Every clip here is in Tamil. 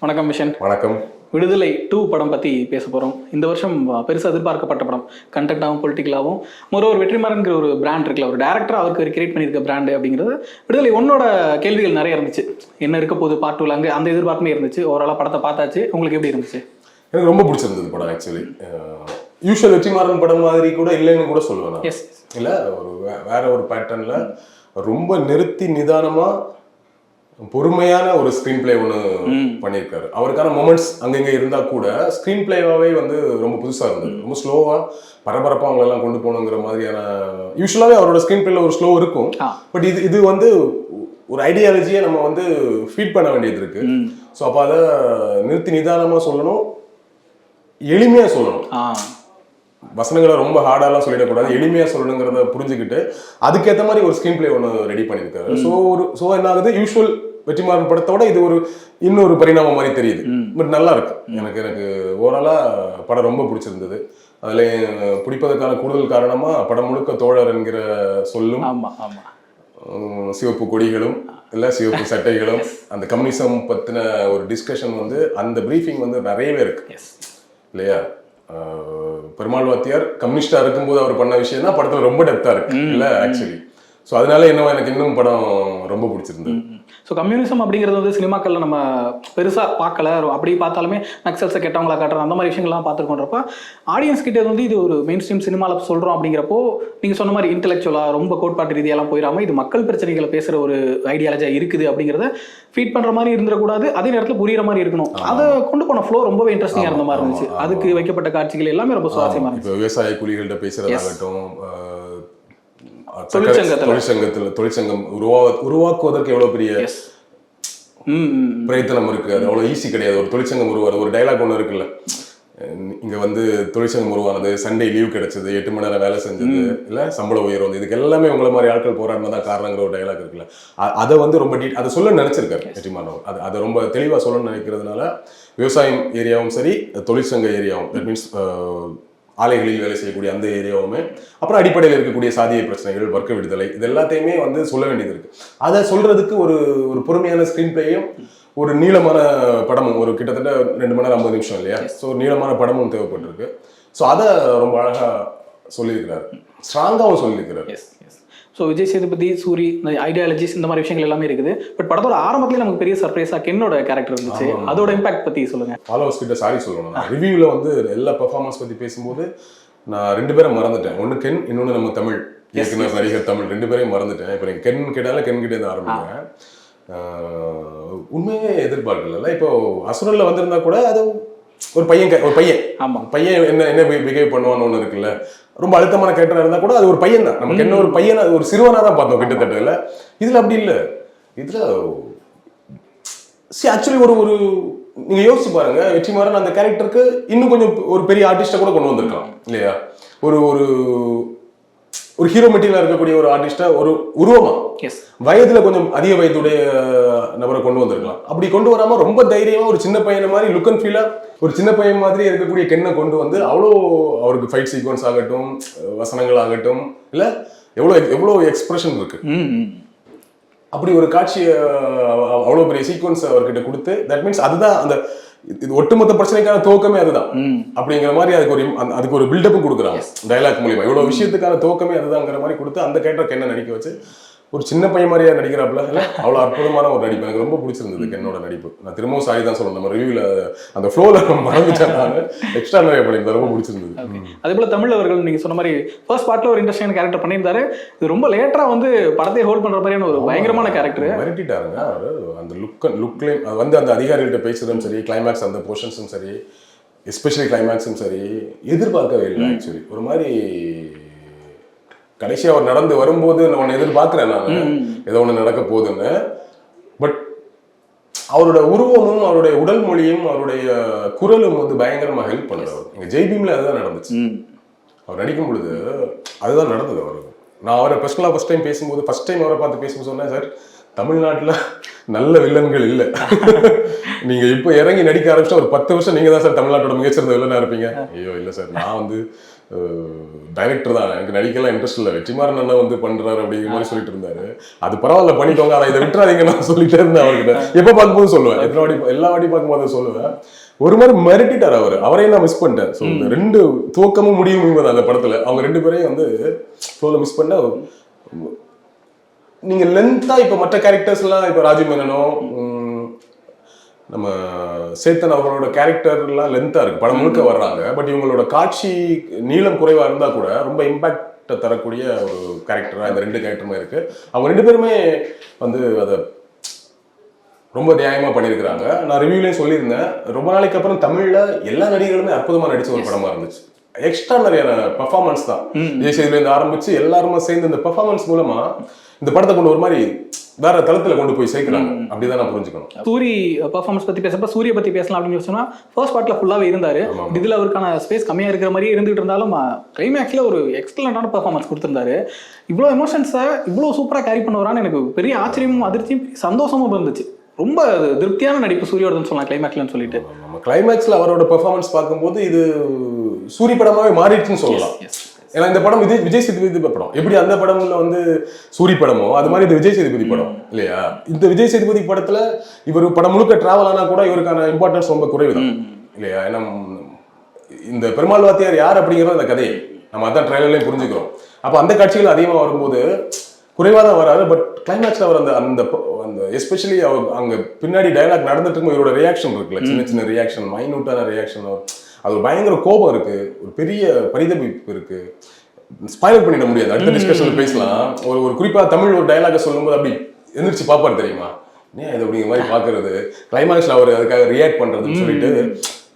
வணக்கம் மிஷன். வணக்கம். விடுதலை 2 படம் பற்றி பேச போகிறோம். இந்த வருஷம் பெருசாக எதிர்பார்க்கப்பட்ட படம், கண்டென்ட்டாகவும் பொலிட்டிக்கலாகவும். ஒரு வெற்றிமாறன்கிற ஒரு பிராண்ட் இருக்குல்ல, ஒரு டேரக்டர் அவருக்கு கிரியேட் பண்ணியிருக்க பிராண்டு அப்படிங்கிறது. விடுதலை 1ஓட கேள்விகள் நிறைய இருந்துச்சு. என்ன இருக்க போது பார்ட் 2ல, அங்கே அந்த எதிர்பார்ப்புமே இருந்துச்சு. ஓவராலாக படத்தை பார்த்தாச்சு. உங்களுக்கு எப்படி இருந்துச்சு? எனக்கு ரொம்ப பிடிச்சிருந்தது படம். ஆக்சுவலி யூஷுவல் வெற்றிமாறன் படம் மாதிரி கூட இல்லைன்னு கூட சொல்லுவேன். எஸ், இல்லை, ஒரு வேற ஒரு பேட்டர்ன்ல ரொம்ப நிறுத்தி நிதானமாக பொறுமையான ஒரு ஸ்க்ரீன் பிளே ஒன்று பண்ணியிருக்காரு. அவருக்கான மொமெண்ட்ஸ் அங்கங்கே இருந்தால் கூட ஸ்க்ரீன் பிளேவாகவே வந்து ரொம்ப புதுசாக இருந்தது. ரொம்ப ஸ்லோவாக பரபரப்பாக அவங்களெல்லாம் கொண்டு போகணுங்கிற மாதிரியான. யூஸ்வலாகவே அவரோட ஸ்க்ரீன் பிளேல ஒரு ஸ்லோ இருக்கும். பட் இது வந்து ஒரு ஐடியாலஜியை நம்ம வந்து ஃபீட் பண்ண வேண்டியது இருக்கு. ஸோ அப்போ அதை நிறுத்தி நிதானமாக சொல்லணும், எளிமையாக சொல்லணும். வசனங்களை ரொம்ப ஹார்டாலாம் சொல்லிடக்கூடாது, எளிமையாக சொல்லணுங்கிறத புரிஞ்சுக்கிட்டு அதுக்கேற்ற மாதிரி ஒரு ஸ்க்ரீன் பிளே ஒன்று ரெடி பண்ணியிருக்காரு. ஸோ என்ன ஆகுது, யூஸ்வல் வெற்றிமாறன் படத்தோட இது ஒரு இன்னொரு பரிணாமம் மாதிரி தெரியுது. பட் நல்லா இருக்கு. எனக்கு ஓவராலாக படம் ரொம்ப பிடிச்சிருந்தது. அதில் பிடிப்பதற்கான கூடுதல் காரணமாக படம் முழுக்க தோழர் என்கிற சொல்லும், சிவப்பு கொடிகளும் இல்லை சிவப்பு சட்டைகளும், அந்த கம்யூனிசம் பற்றின ஒரு டிஸ்கஷன் வந்து அந்த பிரீஃபிங் வந்து நிறையவே இருக்கு இல்லையா. பெருமாள் வாத்தியார் கம்யூனிஸ்டா இருக்கும்போது அவர் பண்ண விஷயம் தான் படத்துல ரொம்ப டெப்தா இருக்கு இல்ல ஆக்சுவலி. ஸோ அதனால என்னவோ எனக்கு இன்னும் படம் ரொம்ப பிடிச்சிருந்தது. ஸோ கம்யூனிசம் அப்படிங்கிறது வந்து சினிமாக்கள்ல நம்ம பெருசா பார்க்கல. அப்படி பார்த்தாலுமே நக்சல்ஸை கெட்டவங்களா காட்டுறது அந்த மாதிரி விஷயங்கள்லாம் பார்த்துருக்கோன்றப்ப ஆடியன்ஸ் கிட்ட வந்து இது ஒரு மெயின் ஸ்ட்ரீம் சினிமாவில் சொல்றோம் அப்படிங்கிறப்போ நீங்க சொன்ன மாதிரி இன்டெலெக்சுவலா ரொம்ப கோட்பாட்டு ரீதியெல்லாம் போயிடாம இது மக்கள் பிரச்சனைகளை பேசுற ஒரு ஐடியாலஜியா இருக்குது அப்படிங்கிறத ஃபீட் பண்ற மாதிரி இருந்துடக்கூடாது, அதே நேரத்தில் புரியுற மாதிரி இருக்கணும். அதை கொண்டு போன ஃப்ளோ ரொம்பவே இன்ட்ரெஸ்டிங்கா இருந்த மாதிரி இருந்துச்சு. அதுக்கு வைக்கப்பட்ட காட்சிகள் எல்லாமே ரொம்ப சுவாரஸ்யமா இருந்துச்சு. விவசாய கூலிகள்கிட்ட பேசுறதாகட்டும், தொழிற்சங்கம் உருவாக்குவதற்கு எவ்வளவு பெரிய பிரயத்தனம் இருக்கு. அது அவ்வளவு ஈஸி கிடையாது. ஒரு தொழிற்சங்கம் உருவாது, ஒரு டைலாக் ஒண்ணு இருக்குல்ல, இங்க வந்து தொழிற்சங்கம் உருவானது, சண்டே லீவ் கிடைச்சது, 8 மணி நேரம் வேலை செஞ்சது, இல்ல சம்பள உயர்வு வந்து, இதுக்கு எல்லாமே உங்களை மாதிரி ஆட்கள் போராடினதான் காரணங்கிற ஒரு டைலாக் இருக்குல்ல. அதை வந்து ரொம்ப அதை சொல்ல நினைச்சிருக்காரு வெற்றிமாறன். அதை ரொம்ப தெளிவா சொல்ல நினைக்கிறதுனால விவசாயம் ஏரியாவும் சரி, தொழிற்சங்க ஏரியாவும், தட் மீன்ஸ் ஆலைகளில் வேலை செய்யக்கூடிய அந்த ஏரியாவுமே, அப்புறம் அடிப்படையில் இருக்கக்கூடிய சாதிய பிரச்சனைகள், வர்க்க விடுதலை, இது எல்லாத்தையுமே வந்து சொல்ல வேண்டியது இருக்கு. அதை சொல்றதுக்கு ஒரு பொறுமையான ஸ்கிரீன் பிளேயும் ஒரு நீளமான படமும், ஒரு கிட்டத்தட்ட 2 மணி நேரம் 50 நிமிஷம் இல்லையா. ஸோ நீளமான படமும் தேவைப்பட்டிருக்கு. ஸோ அதை ரொம்ப அழகா சொல்லியிருக்கிறார், ஸ்ட்ராங்காகவும் சொல்லியிருக்கிறார். ஸோ விஜய் சேதுபதி, சூரி, ஐடியாலஜிஸ், இந்த மாதிரி விஷயங்கள் எல்லாமே இருக்குது. பட் படத்தோட ஆரம்பத்திலே நமக்கு பெரிய சர்ப்ரைஸா கென்னோட கேரக்டர் இருந்துச்சு. அதோட இம்பாக்ட் பத்தி சொல்லுங்க. ஃபாலோவர்ஸ் கிட்ட சாரி சொல்லணும். ரிவ்யூவில் வந்து எல்லா பெர்ஃபார்மன்ஸ் பத்தி பேசும்போது நான் 2 பேரை மறந்துட்டேன். ஒன்று கென், இன்னொன்று நம்ம தமிழ் இயக்குனர் நடிகர் தமிழ், 2 பேரையும் மறந்துட்டேன். இப்போ நீங்கள் கென் கேட்டாலும் கென் கிட்டே தான் ஆரம்பிக்கிறேன். உண்மையே எதிர்பார்க்கல. இப்போ அசுரல்ல வந்திருந்தா கூட அது ஒரு பையன் என்ன பிஹேவ் பண்ணுவான்னு ஒன்று இருக்குல்ல, ரொம்ப அழுத்தமான கேரக்டரா இருந்தா கூட அது ஒரு பையன் தான். நமக்கு என்ன ஒரு பையன், அது ஒரு சிறுவனா தான் பார்த்தோம் கிட்டத்தட்ட. இல்ல இதுல அப்படி இல்ல. இதுல ஆக்சுவலி ஒரு நீங்க யோசிச்சு பாருங்க, வெற்றிமாறன் அந்த கேரக்டருக்கு இன்னும் கொஞ்சம் ஒரு பெரிய ஆர்டிஸ்டா கூட கொண்டு வந்திருக்கலாம் இல்லையா. ஒரு ஹீரோ மெட்டீரியலா இருக்கக்கூடிய ஒரு ஆர்டிஸ்டா, ஒரு உருவமா வயதுல கொஞ்சம் அதிக வயதுடைய நபரை கொண்டு வந்திருக்கலாம். அப்படி கொண்டு வராம ரொம்ப தைரியமா ஒரு சின்ன பையனை மாதிரி லுக் அண்ட் ஃபீலா ஒரு சின்ன பையன் மாதிரி இருக்கக்கூடிய கென்னை கொண்டு வந்து அவ்வளோ அவருக்கு ஃபைட் சீக்வன்ஸ் ஆகட்டும், வசனங்கள் ஆகட்டும், இல்ல எவ்வளோ எக்ஸ்பிரஷன் இருக்கு. அப்படி ஒரு காட்சியை அவ்வளோ பெரிய சீக்வன்ஸ் அவர்கிட்ட கொடுத்து, தட் மீன்ஸ் அதுதான் அந்த இது ஒட்டுமொத்த பிரச்சனைக்கான துவக்கமே அதுதான் அப்படிங்கிற மாதிரி அதுக்கு ஒரு பில்டப்பும் கொடுக்குறாங்க டைலாக் மூலியமா. இவ்வளவு விஷயத்துக்கான துவக்கமே அதுதான்ங்கிற மாதிரி கொடுத்து அந்த கேரக்டருக்கு என்ன நடிக்க வச்சு ஒரு சின்ன பையன் மாதிரியா நடிக்கிறாப்புல. அவ்வளவு அற்புதமான ஒரு நடிப்பு. எனக்கு ரொம்ப பிடிச்சிருந்தது கென்னோட நடிப்பு. நான் திரும்பவும் சாரி தான் சொல்லணும், நம்ம ரிவ்யூல அந்த ஃப்ளோல மறந்துட்டேன். எக்ஸ்ட்ரா நிறைய பண்ணியிருந்தேன், ரொம்ப பிடிச்சிருந்தது. அதே போல தமிழ் அவர்கள் நீங்க சொன்ன மாதிரி ஃபர்ஸ்ட் பார்ட்ல ஒரு இன்ட்ரெஸ்டிங்கான கேரக்டர் பண்ணியிருந்தாரு. இது ரொம்ப லேட்டரா வந்து படத்தை ஹோல்ட் பண்ற மாதிரியான ஒரு பயங்கரமான கேரக்டர். மிரட்டிட்டாருங்க அந்த லுக்லேயும். அது வந்து அந்த அதிகாரிகள்கிட்ட பேசுறதும் சரி, கிளைமேக்ஸ் அந்த போர்ஷன்ஸும் சரி, எஸ்பெஷலி கிளைமேக்ஸும் சரி, எதிர்பார்க்கவே இல்லை ஆக்சுவலி. ஒரு மாதிரி கடைசியா அவர் நடந்து வரும்போது நான் எதிர்பார்க்கிறேன், நான் ஏதோ ஒண்ணு நடக்க போகுதுன்னு. பட் அவரோட உருவமும் அவருடைய உடல் மொழியும் அவருடைய குரலும் வந்து பயங்கரமா ஹெல்ப் பண்ணுறாரு. எங்க ஜெய்பீம்ல அதுதான் நடந்துச்சு. அவர் நடிக்கும் பொழுது அதுதான் நடந்தது. அவருக்கு நான் அவரை பர்சனலா ஃபர்ஸ்ட் டைம் அவரை பார்த்து பேசும்போது சொன்னேன், சார் தமிழ்நாட்டுல நல்ல வில்லன்கள் இல்லை. நீங்க இப்ப இறங்கி நடிக்க ஆரம்பிச்சா ஒரு 10 வருஷம் நீங்க தான் சார் தமிழ்நாட்டோட மிகச்சிறந்த வில்லனா இருப்பீங்க. ஐயோ இல்ல சார், நான் வந்து டைரக்டர் தான், எனக்கு நடிக்கலாம் இன்ட்ரெஸ்ட் இல்லை, வெற்றிமாறன் அண்ணா வந்து பண்றாரு அப்படிங்கிற மாதிரி சொல்லிட்டு இருந்தாரு. அது பரவாயில்ல பண்ணிக்கோங்க, அதை இதை விட்டுறாதீங்க நான் சொல்லிட்டே இருந்தேன் அவர்கிட்ட. எப்போ பார்க்கும்போது சொல்லுவேன், எல்லா வாட்டி பார்க்கும்போது சொல்லுவேன். ஒரு மாதிரி மிரட்டிட்டார் அவரையும் நான் மிஸ் பண்ணிட்டேன். ஸோ இந்த 2 துவக்கமும் முடியும் அந்த படத்துல அவங்க 2 பேரையும் வந்து ஃப்ளோல மிஸ் பண்ண. நீங்க லென்த்தா இப்ப மற்ற கேரக்டர்ஸ் எல்லாம் இப்ப ராஜு மேனனோ நம்ம சேத்தன் அவர்களோட கேரக்டர்லாம் லென்த்தா இருக்கு, படம் முழுக்க வர்றாங்க. பட் இவங்களோட காட்சி நீளம் குறைவா இருந்தா கூட ரொம்ப இம்பாக்ட் தரக்கூடிய ஒரு கேரக்டரா இந்த 2 கேரக்டருமே இருக்கு. அவங்க 2 பேருமே வந்து அதை ரொம்ப நியாயமா பண்ணியிருக்கிறாங்க. நான் ரிவ்யூலையும் சொல்லியிருந்தேன், ரொம்ப நாளைக்கு அப்புறம் தமிழ்ல எல்லா நடிகர்களுமே அற்புதமா நடிச்ச ஒரு படமா இருந்துச்சு. எக்ஸ்ட்ரா நிறைய பெர்ஃபார்மன்ஸ் தான். விஜய் சேதுலேருந்து ஆரம்பிச்சு எல்லாருமே சேர்ந்து இந்த பெர்ஃபார்மன்ஸ் மூலமா இந்த படத்தை கொண்டு ஒரு மாதிரி வேற தளத்துல கொண்டு போய் சேர்க்கிறாங்க. அப்படிதான் நான் புரிஞ்சுக்கணும். சூரி பெர்ஃபார்மன்ஸ் பத்தி பேசப்ப சூரிய பத்தி பேசலாம் அப்படின்னு சொன்னா ஃபர்ஸ்ட் பார்ட்ல ஃபுல்லாவே இருந்தாரு. இதுல அவருக்கான ஸ்பேஸ் கம்மியா இருக்கிற மாதிரியே இருந்துட்டு இருந்தாலும் கிளைமேக்ஸ்ல ஒரு எக்ஸலண்டான பெர்ஃபார்மன்ஸ் கொடுத்திருந்தாரு. இவ்வளோ எமோஷன்ஸை இவ்வளோ சூப்பரா கேரி பண்ணுவாரான்னு எனக்கு பெரிய ஆச்சரியமும் அதிர்ச்சியும் சந்தோஷமும் இருந்துச்சு. ரொம்ப திருப்தியான நடிப்பு சூரியோடதுன்னு சொல்லலாம் கிளைமேக்ஸ்லன்னு சொல்லிட்டு. நம்ம கிளைமேக்ஸ்ல அவரோட பெர்ஃபார்மன்ஸ் பார்க்கும்போது இது சூரிய படமாவே மாறிடுச்சுன்னு சொல்லலாம். ஏன்னா இந்த படம் விஜய் சேதுபதி படம் எப்படி அந்த படம்ல வந்து சூரி படமோ அது மாதிரி இது விஜய் சேதுபதி படம் இல்லையா. இந்த விஜய் சேதுபதி படத்துல இவர் படம் முழுக்க டிராவல் ஆனா கூட இவருக்கான இம்பார்ட்டன்ஸ் ரொம்ப குறைவுதான் இல்லையா. ஏன்னா இந்த பெருமாள் வாத்தியார் யார் அப்படிங்கிறது அந்த கதையை நம்ம அதான் ட்ரைலர்லயும் புரிஞ்சுக்கிறோம். அப்ப அந்த காட்சிகள் அதிகமா வரும்போது குறைவாக தான் வராது. பட் கிளைமேக்ஸ்ல அவர் அந்த எஸ்பெஷலி அவர் அங்க பின்னாடி டயலாக் நடந்துட்டு இருக்கும் இவரோட ரியாக்ஷன் இருக்குல்ல, சின்ன சின்ன ரியாக்ஷன், மைனூட்டான ரியாக்ஷன், அது ஒரு பயங்கர கோபம் இருக்கு, ஒரு பெரிய பரிதவிப்பு இருக்கு. ஸ்பாயில் பண்ணிட முடியாது, அடுத்த டிஸ்கஷன்ல பேசலாம். ஒரு குறிப்பா தமிழ் ஒரு டயலாக சொல்லும்போது அப்படி எந்திரிச்சு பாப்பாரு தெரியுமா, ஏன் இது அப்படிங்கிற மாதிரி பாக்குறது, கிளைமேக்ஸ்ல அவர் அதுக்காக ரியாக்ட் பண்றதுன்னு சொல்லிட்டு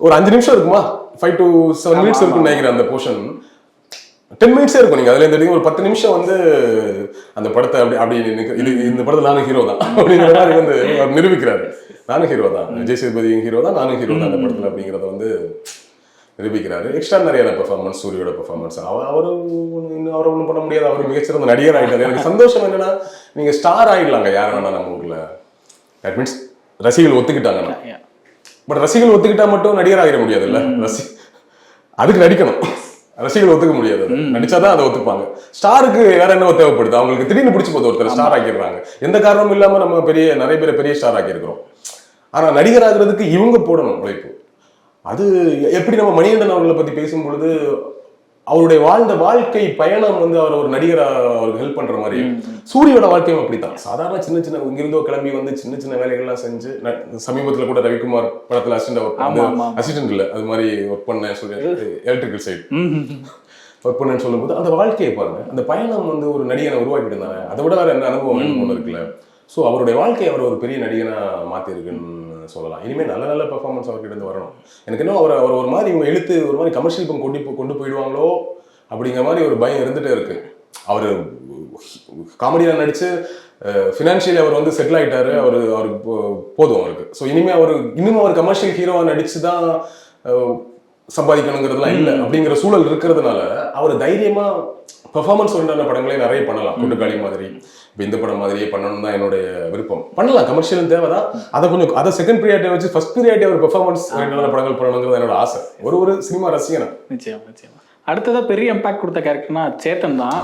ஒரு 5 நிமிஷம் இருக்குமா, 5 to 7 மினிட்ஸ் இருக்குன்னு நினைக்கிறேன் அந்த போர்ஷன். 10 மினிட்ஸே இருக்கும். நீங்க அதுல இந்த ஒரு 10 நிமிஷம் வந்து அந்த படத்தை அப்படி இது இந்த படத்துல நானும் ஹீரோ தான் அப்படிங்கிற மாதிரி வந்து அவர் நிரூபிக்கிறாரு. நானும் ஹீரோ தான், விஜய் சேதுபதியும் ஹீரோ தான், நானும் ஹீரோ தான் அந்த படத்துல அப்படிங்கிறத வந்து நிரூபிக்கிறாரு. எக்ஸ்ட்ரா நிறைய பெர்ஃபார்மன்ஸ், சூரியோட பெர்ஃபார்மன்ஸ் அவரை ஒன்றும் பண்ண முடியாது, அவர் மிகச்சிறந்த நடிகர் ஆகிட்டாரு. எனக்கு சந்தோஷம் என்னன்னா நீங்க ஸ்டார் ஆயிடலாங்க யார் வேணா நம்ம ஊர்ல. தட் மீன்ஸ் ரசிகர்கள் ஒத்துக்கிட்டாங்கன்னா. பட் ரசிகர்கள் ஒத்துக்கிட்டா மட்டும் நடிகர் ஆகிட முடியாது இல்ல, அதுக்கு நடிக்கணும், ரசிகர்கள் ஒத்துக்க முடியாது, நடிச்சாதான் அதை ஒத்துப்பாங்க. ஸ்டாருக்கு வேற என்ன தேவைப்படுது, அவங்களுக்கு திடீர்னு பிடிச்சி போது ஒருத்தர் ஸ்டார் ஆக்கிடுறாங்க, எந்த காரணமும் இல்லாம நம்ம நிறைய பேரை பெரிய ஸ்டார் ஆக்கியிருக்கிறோம். ஆனா நடிகர் ஆகிறதுக்கு இவங்க போடணும் உழைப்பு. அது எப்படி நம்ம மணிகண்டன் அவர்களை பத்தி பேசும்பொழுது அவருடைய வாழ்ந்த வாழ்க்கை பயணம் வந்து அவர் ஒரு நடிகரா அவருக்கு ஹெல்ப் பண்ற மாதிரி, சூரியோட வாழ்க்கையும் அப்படித்தான். சாதாரண சின்ன சின்ன இங்கிருந்தோ கிளம்பி வந்து சின்ன சின்ன வேலைகள்லாம் செஞ்சு, சமீபத்துல கூட ரவிக்குமார் படத்துல அசிஸ்டன்ட் இல்ல அது மாதிரி ஒர்க் பண்ண சொல்லி எலக்ட்ரிக்கல் சைடு ஒர்க் பண்ணேன்னு சொல்லும்போது அந்த வாழ்க்கையை பாருங்க, அந்த பயணம் வந்து ஒரு நடிகனை உருவாக்கிட்டு இருந்தாங்க. அதை விட வேற என்ன அனுபவம் ஒண்ணு இருக்குல்ல. ஸோ அவருடைய வாழ்க்கையை அவர் ஒரு பெரிய நடிகனா மாத்திருக்குன்னு சொல்லலாம். இனிமேல் நல்ல நல்ல பெர்ஃபார்மன்ஸ் அவர்கிட்ட இருந்து வரணும். எனக்கு இன்னும் அவர் ஒரு மாதிரி இவங்க இழுத்து ஒரு மாதிரி கமர்ஷியல் கொண்டு போயிடுவாங்களோ அப்படிங்கிற மாதிரி ஒரு பயம் இருந்துட்டே இருக்கு. அவர் காமெடியில் நடிச்சு ஃபினான்ஷியலி அவர் வந்து செட்டில் ஆகிட்டாரு, அவருக்கு போதும் அவருக்கு. ஸோ இன்னும் அவர் கமர்ஷியல் ஹீரோவா நடிச்சு தான் சம்பாதிக்கணுங்கிறதுலாம் இல்லை அப்படிங்கிற சூழல் இருக்கிறதுனால அவர் தைரியமா பெர்ஃபார்மன்ஸ் உண்டான படங்களே நிறைய பண்ணலாம். கொண்டுக்காளி மாதிரி இப்போ இந்த படம் மாதிரியே பண்ணணும் தான் என்னுடைய விருப்பம். பண்ணலாம், கமர்ஷியல் தேவைதான். அதை செகண்ட் ப்ரியாரிட்டி வச்சு ஃபர்ஸ்ட் ப்ரியாரிட்டி ஒரு பெர்ஃபார்மன்ஸ் படங்கள் பண்ணணுங்கிறது என்னோட ஆசை, ஒரு சினிமா ரசிகனா. நிச்சயமா அடுத்ததா பெரிய இம்பாக்ட் கொடுத்த கேரக்டர்னா சேத்தன் தான்.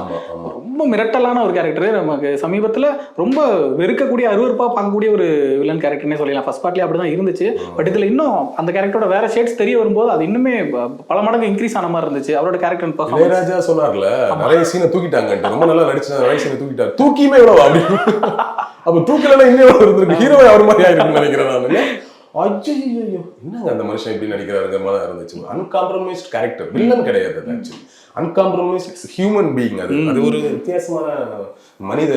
ரொம்ப மிரட்டலான ஒரு கேரக்டர், நமக்கு சமீபத்துல ரொம்ப வெறுக்கக்கூடிய அருவருப்பா பார்க்கக்கூடிய ஒரு வில்லன் கேரக்டர்னே சொல்லலாம். ஃபர்ஸ்ட் பார்ட்லயே அப்படிதான் இருந்துச்சு. பட் இதுல இன்னும் அந்த கேரக்டரோட வேற ஷேட்ஸ் தெரிய வரும்போது அது இன்னுமே பல மடங்கு இன்க்ரீஸ் ஆன மாதிரி இருந்துச்சு அவரோட கேரக்டர். இளையராஜா சொன்னார்ல நிறைய சீனை தூக்கிட்டாங்க, ரொம்ப நல்லா நடிச்சு நிறைய சீனை தூக்கிட்டாரு. தூக்கியுமே எவ்வளவு அப்படி அப்ப தூக்கலன்னா இன்னும் எவ்வளவு இருந்திருக்கு, ஹீரோவை அவர் மாதிரி ஆயிருக்குன்னு நினைக்கிறேன் நான். ஐயோ என்னங்க அந்த மனுஷன் எப்படி நடிக்கிறாருங்கிற மாதிரி தான் இருந்துச்சு. அன்காம்ப்ரமைஸ்ட் கேரக்டர், வில்லன் கிடையாது அது, ஆக்சுவலி அன்காம்ப்ரமைஸ்ட் ஹியூமன் பீயிங். அது ஒரு வித்தியாசமான மனித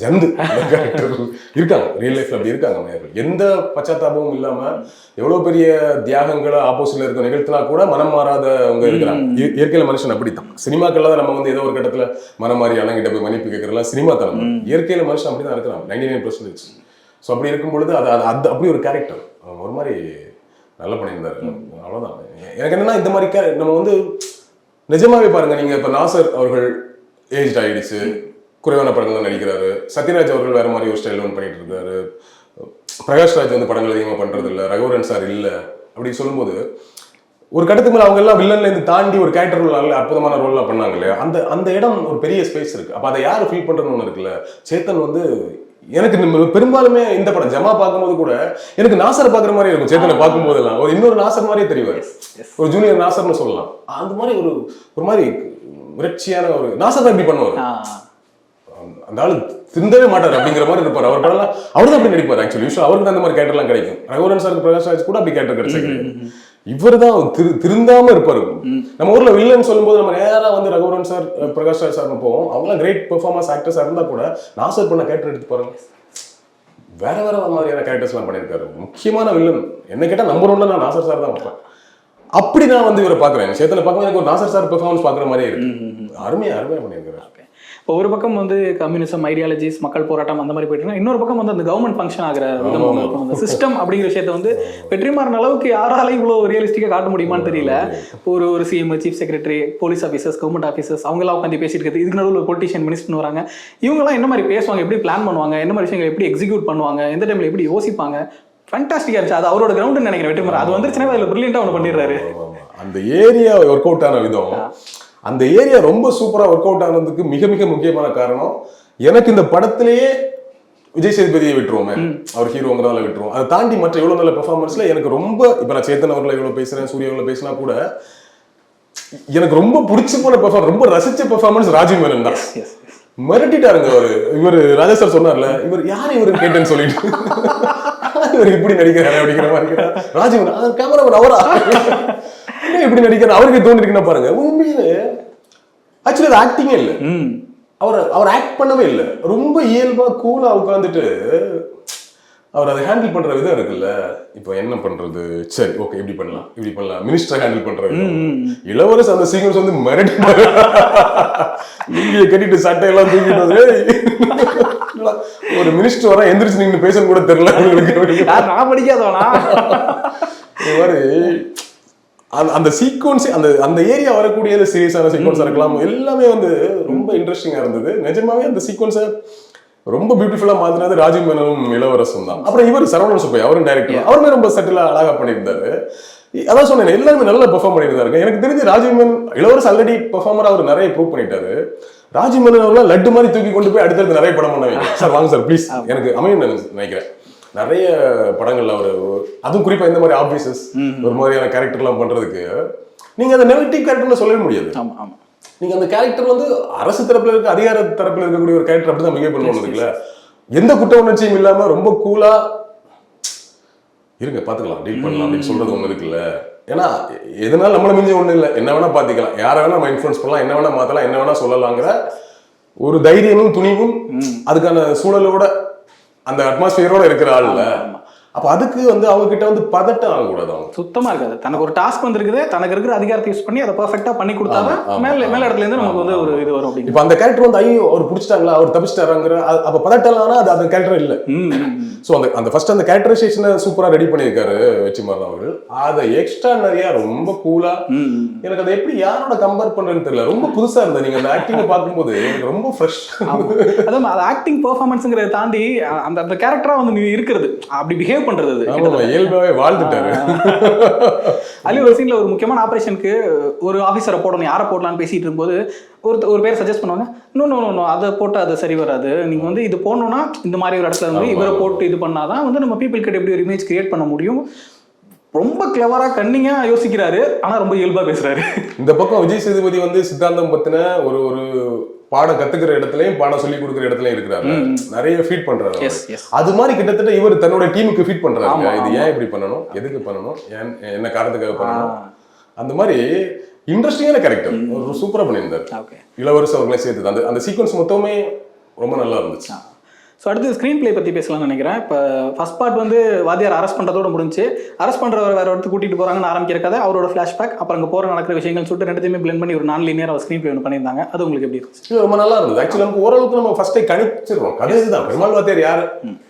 ஜந்து கேரக்டர் இருக்காங்க ரியல் லைஃப்ல, அப்படி இருக்காங்க. எந்த பச்சாத்தாபமும் இல்லாம எவ்வளவு பெரிய தியாகங்களை ஆப்போசிட்ல இருக்க நிகழ்த்தினா கூட மனம் மாறாதவங்க இருக்கிறாங்க. இயற்கையில மனுஷன் அப்படித்தான். சினிமாக்கள்ல தான் நம்ம வந்து ஏதோ ஒரு கட்டத்துல மனம் மாறி அண்ணங்கிட்ட போய் மன்னிப்பு கேட்கறதுலாம் சினிமா தரம். இயற்கையில மனுஷன் அப்படிதான் இருக்கிறாங்க 99%. ஸோ அப்படி இருக்கும் பொழுது அது அப்படி ஒரு கேரக்டர் ஒரு மாதிரி நல்லா பண்ணியிருந்தாரு. அவ்வளோதான். எனக்கு என்னன்னா இந்த மாதிரி நம்ம வந்து நிஜமாவே பாருங்க, நீங்க இப்ப நாசர் அவர்கள் ஏஜ் ஆயிடுச்சு, குறைவான படங்கள் தான் நடிக்கிறாரு. சத்யராஜ் அவர்கள் வேற மாதிரி ஒரு ஸ்டைல் ஒன்று பண்ணிட்டு இருக்காரு. பிரகாஷ்ராஜ் வந்து படங்கள் அதிகமாக பண்றது இல்லை, ரகுவரன் சார் இல்லை. அப்படி சொல்லும்போது ஒரு கட்டத்துக்கு மேல அவங்க எல்லாம் வில்லன்ல இருந்து தாண்டி ஒரு கேரக்டர் ரோல் அற்புதமான ரோல்லாம் பண்ணாங்க இல்லையா, அந்த இடம் ஒரு பெரிய ஸ்பேஸ் இருக்கு. அப்ப அதை யாரு ஃபீல் பண்றதுன்னு ஒண்ணு இருக்குல்ல. சேத்தன் வந்து எனக்கு பெரும்பாலுமே இந்த படம் ஜமா பார்க்கும்போது கூட எனக்கு நாசர் பாக்குற மாதிரி இருக்கும். சேத்தனை பார்க்கும் போதெல்லாம் ஒரு இன்னொரு நாசர் மாதிரியே தெரிவாரு, ஒரு ஜூனியர் நாசர்னு சொல்லலாம். அந்த மாதிரி ஒரு மாதிரி முயற்சியான ஒரு நாசர் தான் இப்படி பண்ணுவார். அந்த ஆளு திருந்தவே மாட்டார் அப்படிங்கிற மாதிரி இருப்பார். அவர் படம் அவர் தான் அப்படி நடிப்பார். ஆக்சுவலி யூஸ்வலா அவருக்கு அந்த மாதிரி கேரக்டர்லாம் கிடைக்கும். ரகுவரன் சாருக்கு பிரகாஷ் ராஜ் கூட அப்படி கேரக்டர் கிடைச்சிருக்கு. இவர் தான் திருந்தாம இருப்பாரு. நம்ம ஊர்ல வில்லன் சொல்லும்போது நம்ம நேரா வந்து ரகுவரன் சார் பிரகாஷ் ராஜ் சார்னு போவோம். அவங்களாம் கிரேட் பெர்ஃபார்மன்ஸ் ஆக்டர்ஸா இருந்தா கூட நாசர் பண்ண கேரக்டர் எடுத்து பாருங்க, வேற வேற மாதிரியான கேரக்டர்ஸ் எல்லாம் பண்ணியிருக்காரு. முக்கியமான வில்லன் என்ன கேட்டா நம்பர் 1 நான் நாசர் சார் தான் வைப்பேன். அப்படி நான் வந்து இவரை பாக்குறேன். சேத்தனை பார்க்கும்போது எனக்கு ஒரு நாசர் சார் பெர்ஃபார்மன்ஸ் பாக்குற மாதிரியே இருக்கு. அருமையா பண்ணியிருக்காரு. இப்போ ஒரு பக்கம் வந்து கம்யூனிசம் ஐடியாலஜிஸ் மக்கள் போராட்டம் அந்த மாதிரி போயிட்டு இன்னொரு பக்கம் வந்து அந்த கவர்மெண்ட் ஃபங்க்ஷன் ஆகிற விதம், அந்த சிஸ்டம் அப்படிங்கிற விஷயத்த வந்து வெற்றிமாறன் அளவுக்கு யாராலையும் இவ்வளோ ரியலிஸ்டிக்காக காட்ட முடியுமான்னு தெரியல. ஒரு CM, chief secretary, police officers, government officers அவங்களாம் உட்காந்து பேசிட்டு இருக்குது. இதுக்கு நடுவில் ஒரு பொலிட்டிஷியன் மினிஸ்டர்னு வராங்க. இவங்கெல்லாம் என்ன மாதிரி பேசுவாங்க, எப்படி பிளான் பண்ணுவாங்க, என்ன மாதிரி விஷயங்கள் எப்படி எக்ஸிக்யூட் பண்ணுவாங்க, எந்த டைம்ல எப்படி யோசிப்பாங்க, ஃபேண்டாஸ்டிக்கா இருந்துச்சு. அது அவரோட கிரவுண்டுன்னு நினைக்கிறேன் வெற்றிமாறன். அது வந்துருச்சுன்னா அதில் பிரில்லியண்டா ஒன்று பண்ணிடுறாரு. அந்த ஏரியா ஒர்க் அவுட் ஆன விதம், அந்த ஏரியா ரொம்ப சூப்பரா ஒர்க் அவுட் ஆனதுக்கு மிக மிக முக்கியமான காரணம், எனக்கு இந்த படத்திலேயே விஜய் சேதுபதியை விட்டுருவோமே, அவர் ஹீரோங்கிறதால விட்டுருவோம். அதை தாண்டி மற்ற எவ்வளவு நல்ல பெர்ஃபார்மன்ஸ்ல எனக்கு ரொம்ப, இப்ப நான் சேத்தன் அவர்களை எவ்வளவு பேசுறேன், சூரிய அவர்களை பேசினா கூட எனக்கு ரொம்ப பிடிச்சி போன பெர்ஃபார்மன்ஸ், ரொம்ப ரசிச்ச பெர்ஃபார்மன்ஸ் ராஜீவ் மேனன் தான். மிரட்டிட்டாருங்க அவரு. இவர் ராஜா சார் சொன்னார்ல, இவர் யார் இவரு கேட்டேன்னு சொல்லிட்டு இவர் இப்படி நடிக்கிறாரு அப்படிங்கிற மாதிரி ராஜீவ் மேனன் கேமரா அவரா எப்படி நடிக்கிற அவருக்கு தோன்றிருக்குன்னா பாருங்க. உண்மையிலே ஆக்சுவலி அது ஆக்டிங்கே இல்லை. அவர் ஆக்ட் பண்ணவே இல்லை. ரொம்ப இயல்பா கூலா உட்காந்துட்டு அவர் அதை ஹேண்டில் பண்ற விதம் இருக்குல்ல. இப்போ என்ன பண்றது, சரி ஓகே இப்படி பண்ணலாம் மினிஸ்டர் ஹேண்டில் பண்றது. இளவரசு அந்த சீக்வன்ஸ் வந்து மிரட்டி நீங்க கட்டிட்டு சட்டையெல்லாம் தூக்கிட்டு ஒரு மினிஸ்டர் வர எந்திரிச்சு நீங்க பேசணும் கூட தெரியல. நான் படிக்காதவனா இந்த மாதிரி அந்த சீக்வன்ஸ், அந்த ஏரியா வரக்கூடிய சீரியஸான சீக்வன்ஸா இருக்கலாம், எல்லாமே வந்து ரொம்ப இன்ட்ரெஸ்டிங்கா இருந்தது. நிஜமாவே அந்த சீக்வன்ஸை ரொம்ப பியூட்டிஃபுல்லா மாத்தினது ராஜீவ் மேனனும் இளவரசும் தான். அப்புறம் இவர் சரவணன் சுப்பையா, அவரும் டைரக்டர், அவருமே ரொம்ப செட்டிலா அழகா பண்ணியிருந்தாரு. அதான் சொன்னேன், எல்லாருமே நல்லா பெர்ஃபார்ம் பண்ணியிருந்தாரு. எனக்கு தெரிஞ்சு ராஜீவ் மேனன், இளவரசு ஆல்ரெடி பெர்ஃபார்மரா அவர் நிறைய ப்ரூவ் பண்ணிட்டாரு. ராஜீவ் மேனன் அவர்லாம் லட்டு மாதிரி தூக்கி கொண்டு போய் அடுத்தடுத்து நிறைய படம் பண்ண வைங்க சார், வாங்க சார் ப்ளீஸ், எனக்கு அமையும் நினைக்கிறேன். நிறைய படங்கள்ல அவரு, அதுவும் குறிப்பா இந்த மாதிரி ஆபீசஸ் ஒரு மாதிரியான கேரக்டர் எல்லாம் பண்றதுக்கு நீங்க அந்த நெகட்டிவ் கேரக்டர்ல சொல்லவே முடியாது. நீங்க அந்த கேரக்டர் வந்து அரசு தரப்புல இருக்க, அதிகார தரப்புல இருக்கக்கூடிய ஒரு கேரக்டர் அப்படிதான் பிஹேவ் பண்ணுவோம் இருக்குல்ல. எந்த குற்ற உணர்ச்சியும் இல்லாம ரொம்ப கூலா இருங்க பாத்துக்கலாம், டீல் பண்ணலாம் அப்படின்னு சொல்றது ஒண்ணு இருக்குல்ல. ஏன்னா எதனால நம்மள மிஞ்சி ஒண்ணு இல்லை, என்ன வேணா பாத்துக்கலாம், யாரை வேணா நம்ம இன்ஃபுளுன்ஸ் பண்ணலாம், என்ன வேணா மாத்தலாம், என்ன வேணா சொல்லலாங்கிற ஒரு தைரியமும் துணிவும் அதுக்கான சூழலோட அந்த அட்மாஸ்பியரோட இருக்கிற ஆள்ல. அப்ப அதுக்கு வந்து அவங்க கிட்ட வந்து பதட்டம் ஆகக்கூடாது. அவங்க சுத்தமா இருக்காது. தனக்கு ஒரு டாஸ்க் வந்திருக்குது, தனக்கு இருக்கிற அதிகாரத்தை யூஸ் பண்ணி அதை பெர்ஃபெக்ட்டா பண்ணி கொடுத்தாதான் மேல இடத்துல இருந்து நமக்கு வந்து ஒரு இது வரும். இப்ப அந்த கேரக்டர் வந்து ஐயோ அவர் பிடிச்சிட்டாங்களா, அவர் தப்பிச்சிட்டாராங்கிற அப்ப பதட்டம்னா அது அந்த கேரக்டர் இல்ல. சோ அந்த ஃபர்ஸ்ட் அந்த கேரக்டரைசேஷனை சூப்பரா ரெடி பண்ணியிருக்காரு வெற்றிமாறன் அவர்கள். அதை எக்ஸ்ட்ரானரியா ரொம்ப கூலா, எனக்கு அதை எப்படி யாரோட கம்பேர் பண்றேன்னு தெரியல, ரொம்ப புதுசா இருந்தது. நீங்க அந்த ஆக்டிங்க பார்க்கும்போது எனக்கு ரொம்ப ஃப்ரெஷ். அதான் அது ஆக்டிங் பெர்ஃபார்மன்ஸ்ங்கிறத தாண்டி அந்த கேரக்டரா வந்து நீ இருக்கிறது, அப்படி பிஹேவ் பண்றது இயல்பாவே வாழ்ந்துட்டாரு. அலி ஒரு சீன்ல ஒரு முக்கியமான ஆபரேஷனுக்கு ஒரு ஆபீசரை போடணும், யாரை போடலான்னு பேசிட்டு இருக்கும்போது ஒரு பேர் சஜஸ்ட் பண்ணுவாங்க. நோ அதை போட்டு அது சரி வராது, நீங்க வந்து இது போடணும்னா இந்த மாதிரி ஒரு இடத்துல வந்து இவரை போட்டு இது பண்ணாதான் வந்து நம்ம பீப்புள் கிட்ட எப்படி ஒரு இமேஜ் கிரியேட் பண்ண முடியும். ரொம்ப கிளவரா கன்னிங்கா யோசிக்கிறாரு, ஆனா ரொம்ப இயல்பா பேசுறாரு. இந்த பக்கம் விஜய் சேதுபதி வந்து சித்தாந்தம் பத்தின ஒரு பாடம் கத்துக்கிற இடத்துலயும் பாடம் சொல்லி கொடுக்குற இடத்துலயும் இருக்கிறாரு, நிறைய ஃபீட் பண்றாரு. அது மாதிரி கிட்டத்தட்ட இவர் தன்னோட டீமுக்கு ஃபீட் பண்றாரு. இது ஏன் இப்படி பண்ணணும், எதுக்கு பண்ணணும், என்ன காரணத்துக்காக பண்ணணும், அந்த மாதிரி இன்ட்ரெஸ்டிங்கான கேரக்டர் சூப்பரா பண்ணியிருந்தாரு. இளவரசு அவர்களே சேர்த்து அந்த சீக்வன்ஸ் மொத்தமே ரொம்ப நல்லா இருந்துச்சு. ஸோ அடுத்து ஸ்க்ரீன் பிளே பற்றி பேசலாம்னு நினைக்கிறேன். இப்போ ஃபர்ஸ்ட் பார்ட் வந்து வாத்தியார் அரெஸ்ட் பண்ணுறதோட முடிஞ்சு, அரெஸ்ட் பண்ணுறவர் வேறு இடத்துக்கு கூட்டிகிட்டு போகிறாங்கன்னு ஆரம்பிக்கிற கதை, அவரோட ஃப்ளாஷ்பேக், அப்புறம் அங்கே போகிற நடக்கிற விஷயங்கள் சொல்லிட்டு ரெண்டுத்தையுமே பிளெண்ட் பண்ணி ஒரு நான் லீனியர் அவர் ஸ்க்ரீன் பிளே ஒன்று பண்ணியிருந்தாங்க. அது உங்களுக்கு எப்படி இருந்துச்சு? ரொம்ப நல்லா இருந்தது. ஆக்சுவலி நமக்கு ஓரளவுக்கு நம்ம ஃபர்ஸ்டே கணிச்சிருவோம் கதை இதுதான், பெருமாள் வாத்தியார் யார்,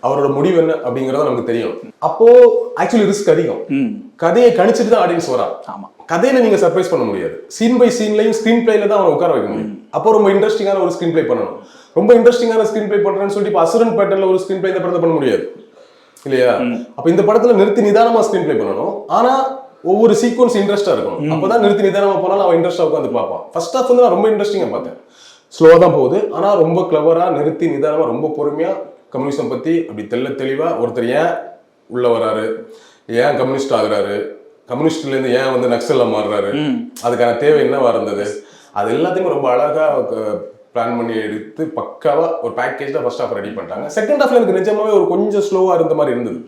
அவரோட முடிவு என்ன அப்படிங்கிறத நமக்கு தெரியும். அப்போ ஆக்சுவலி ரிஸ்க் அதிகம், கதையை கணிச்சிட்டு தான் ஆடியன்ஸ் வரான். ஆமாம், கதையில நீங்க சர்ப்ரைஸ் பண்ண முடியாது, சீன் பை சீன்லையும் ஸ்கிரீன் பிளேல தான் அவனை உட்கார வைக்க முடியும். அப்போ ரொம்ப இன்ட்ரெஸ்டிங்கான ஒரு ஸ்கிரீன் பிளே பண்ணணும். ரொம்ப இன்ட்ரெஸ்டிங்கான ஸ்கிரீன் பிளே பண்றேன்னு சொல்லிட்டு இப்போ அசுரன் பேட்டர்ல ஒரு ஸ்கிரீன் பிளே இந்த படத்தை பண்ண முடியாது இல்லையா? அப்ப இந்த படத்துல நிறுத்தி நிதானமா ஸ்கிரீன் பிளே பண்ணணும். ஆனா ஒவ்வொரு சீக்வன்ஸ் இன்ட்ரெஸ்டா இருக்கும். அப்பதான் நிறுத்தி நிதானமா போனாலும் அவன் இன்ட்ரெஸ்டா உட்காந்து பார்ப்பான். ஃபர்ஸ்ட் ஹாஃப் வந்து நான் ரொம்ப இன்ட்ரெஸ்டிங்கா பார்த்தேன். ஸ்லோவா தான் போகுது, ஆனா ரொம்ப கிளவரா நிறுத்தி நிதானமா ரொம்ப பொறுமையா கம்யூனிசம் பத்தி அப்படி தெளிவா ஒருத்தர் ஏன் உள்ள வராரு, ஏன் கம்யூனிஸ்ட் ஆகுறாரு, கம்யூனிஸ்ட்ல இருந்து ஏன் வந்து நக்சல்ல மாறுறாரு, அதுக்கான தேவை என்னவா இருந்தது, அது எல்லாத்தையும் ரொம்ப அழகா பிளான் பண்ணி எடுத்து பக்காவா ஒரு பேக்கேஜ்ல ஃபர்ஸ்ட் ஹாஃப் ரெடி பண்ணிட்டாங்க. செகண்ட் ஹாஃப்ல எனக்கு நிஜமாவே ஒரு கொஞ்சம் ஸ்லோவா இருந்த மாதிரி இருந்தது.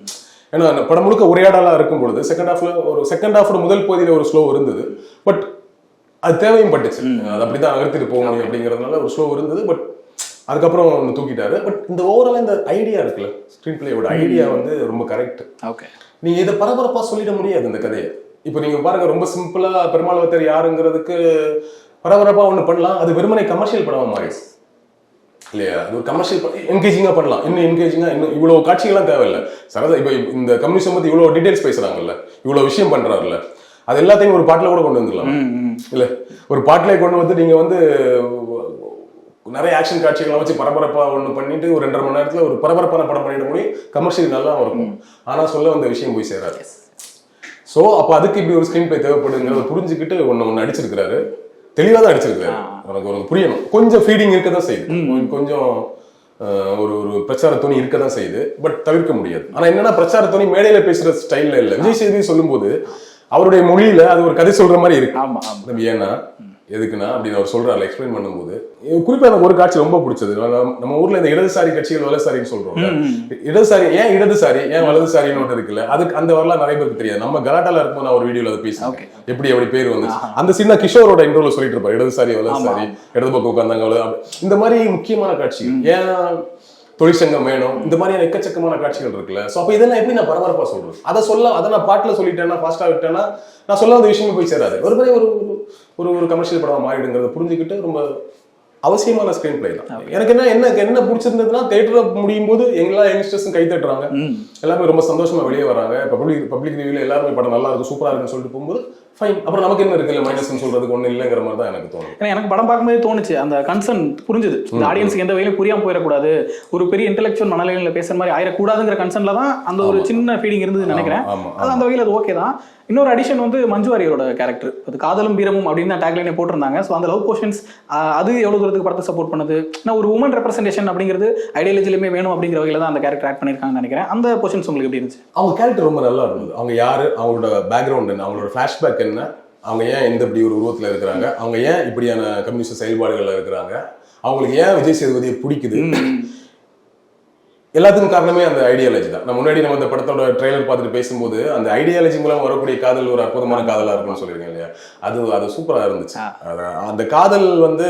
ஏன்னா படம் முழுக்க உரையாடலா இருக்கும் பொழுது செகண்ட் ஹாஃப்ல முதல் பகுதியில ஒரு ஸ்லோ இருந்தது. பட் அது தேவையும் பட்டுச்சு, அது அப்படிதான் நகர்த்திட்டு போக முடியும் அப்படிங்கிறதுனால ஒரு ஸ்லோ இருந்தது. பட் அதுக்கப்புறம் ஒன்று தூக்கிட்டாரு. பட் இந்த ஓவரால் இந்த ஐடியா இருக்குல்ல, ஸ்க்ரீன் பிளேயோட ஐடியா வந்து ரொம்ப கரெக்ட். ஓகே, நீங்க இதை பரபரப்பா சொல்லிட முடியாது இந்த கதையை. இப்போ நீங்க பாருங்க, ரொம்ப சிம்பிளா பெருமாள் வத்தர் யாருங்கிறதுக்கு பரபரப்பா ஒண்ணு பண்ணலாம், அது வெறுமனை கமர்ஷியல் படமா மாறிடுச்சு இல்லையா? அது ஒரு கமர்ஷியல் என்கேஜிங்கா பண்ணலாம், இன்னும் என்கேஜிங்கா, இன்னும் இவ்வளவு காட்சிகள்லாம் தேவையில்லை. சரதா இப்போ இந்த கம்யூனிசம் பத்தி இவ்வளவு டீடைல்ஸ் பேசுறாங்கல்ல, இவ்வளவு விஷயம் பண்றாருல்ல, அது எல்லாத்தையும் ஒரு பாட்டுல கூட கொண்டு வந்துடலாம் இல்ல? ஒரு பாட்டிலே கொண்டு வந்து நீங்க வந்து நிறைய ஆக்ஷன் காட்சிகளை வச்சு பரபரப்பா ஒண்ணு பண்ணிட்டு ஒரு 2.5 மணி நேரத்துல ஒரு பரபரப்பான படம் பண்ணிட முடியும். கமர்ஷியல் நல்லா இருக்கும், ஆனா சொல்ல வந்த விஷயம் போய் சேராது. சோ அப்ப அதுக்கு இப்படி ஒரு ஸ்கிரீன் பிளே தேவைப்படுங்கிறத புரிஞ்சுக்கிட்டு ஒன்னு அடிச்சிருக்காரு. தெளிவா தான் அடிச்சிருக்காரு. உனக்கு புரியணும், கொஞ்சம் ஃபீடிங் இருக்கதான் செய்யுது, கொஞ்சம் ஒரு பிரச்சார துணி இருக்கதான் செய்யுது. பட் தவிர்க்க முடியாது. ஆனா என்னன்னா, பிரச்சார துணி மேடையில பேசுற ஸ்டைல்ல இல்ல. விஜய் சேதுபதி சொல்லும் போது அவருடைய மொழியில அது ஒரு கதை சொல்ற மாதிரி இருக்கு. ஏன்னா எதுக்குன்னா அப்படின்னு அவர் சொல்றாரு எக்ஸ்பிளைன் பண்ணும்போது. குறிப்பா எனக்கு ஒரு காட்சி ரொம்ப பிடிச்சது. நம்ம ஊர்ல இந்த இடதுசாரி கட்சிகள் வலதுசாரின்னு சொல்றோம். இடதுசாரி ஏன் இடதுசாரி ஏன் வலதுசாரின்னு ஒன்று இருக்குல்ல, அதுக்கு அந்த வரலாறு நிறைய பேருக்கு தெரியாது. நம்ம கலாட்டால இருக்கும்போது நான் ஒரு வீடியோல அதை பேசுறேன், எப்படி பேர் வந்துச்சு. அந்த சின்ன கிஷோரோட இன்ட்ரோல சொல்லிட்டு இருப்பாரு, இடதுசாரி வலதுசாரி, இடது பக்கம் உட்கார்ந்தாங்க. இந்த மாதிரி முக்கியமான காட்சிகள், ஏன் தொழிற்சங்கம் வேணும், இந்த மாதிரியான எக்கச்சக்கமான காட்சிகள் இருக்குல்ல. சோ அப்ப இதெல்லாம் எப்படி நான் பரபரப்பா சொல்றேன், அதை நான் பாட்டுல சொல்லிட்டேன்னா, ஃபாஸ்டா விட்டேன்னா, நான் சொல்ல அந்த விஷயமே போய் சேராது. ஒரு மாதிரி ஒரு கமர்ஷியல் படமா மாறிடுங்கிறத புரிஞ்சுக்கிட்டு ரொம்ப அவசியமான ஸ்கிரீன் பிளே தான். எனக்கு என்ன பிடிச்சிருந்ததுன்னா, தியேட்டர்ல முடியும் போது எல்லா யங்ஸ்டர்ஸும் கை தட்டுறாங்க, எல்லாமே ரொம்ப சந்தோஷமா வெளியே வராங்க. பப்ளிக் ரிவ்யூல எல்லாருமே படம் நல்லா இருக்கு, சூப்பரா இருக்குன்னு சொல்லிட்டு போகும்போது ஃபைன். அப்புறம் நமக்கு என்ன இருக்குல்ல, மைனஸ் சொல்றதுக்கு ஒண்ணு இல்லைங்கிற மாதிரி தான் எனக்கு தோணும். ஏன்னா எனக்கு படம் பார்க்கும்போது தோணுச்சு, அந்த கன்சர்ன் புரிஞ்சுது. இந்த ஆடியன்ஸுக்கு எந்த வகையிலும் புரியாம போயிடக்கூடாது, ஒரு பெரிய இன்டெலெக்சுவல் மனநிலையில பேசுற மாதிரி ஆயிடக்கூடாதுங்கிற கன்சர்ன்ல தான் அந்த ஒரு சின்ன ஃபீலிங் இருந்ததுன்னு நினைக்கிறேன். அது அந்த வகையில் அது ஓகே தான். இன்னொரு அடிஷன் வந்து மஞ்சு வாரியரோட கேரக்டர், அது காதலும் வீரமும் அப்படின்னு தான் டேக்லைனே போட்டிருந்தாங்க. ஸோ அந்த லவ் போர்ஷன்ஸ் அது எவ்வளவு தூரத்துக்கு படத்தை சப்போர்ட் பண்ணுது, நான் ஒரு உமன் ரெப்ரஸன்டேஷன் அப்படிங்கிறது ஐடியாலஜிலுமே வேணும் அப்படிங்கிற வகையில தான் அந்த கேரக்டர் ஆட் பண்ணியிருக்காங்கன்னு நினைக்கிறேன். அந்த போர்ஷன்ஸ் உங்களுக்கு எப்படி இருந்துச்சு? அவங்க கேரக்டர் ரொம்ப நல்லா இருந்தது. அவங்க யாரு, அவங்களோட பேக்ரவுண்ட் என்ன, அவங்களோட ஃபிளாஷ்பேக் என்ன, அவங்க ஏன் இந்த இப்படி ஒரு உருவத்துல இருக்கிறாங்க, அவங்க ஏன் இப்படியான கம்யூனிஸ்ட் செயல்பாடுகள்ல இருக்கிறாங்க, அவங்களுக்கு ஏன் விஜய் சேதுபதியை பிடிக்குது, எல்லாத்துக்கும் காரணமே அந்த ஐடியாலஜி தான். முன்னாடி நம்ம இந்த படத்தோட ட்ரெய்லர் பார்த்துட்டு பேசும்போது அந்த ஐடியாலஜி மூலம் வரக்கூடிய காதல் ஒரு அற்புதமான காதலா இருக்கும்னு சொல்லிருக்கேன் இல்லையா? அது சூப்பரா இருந்துச்சு. அந்த காதல் வந்து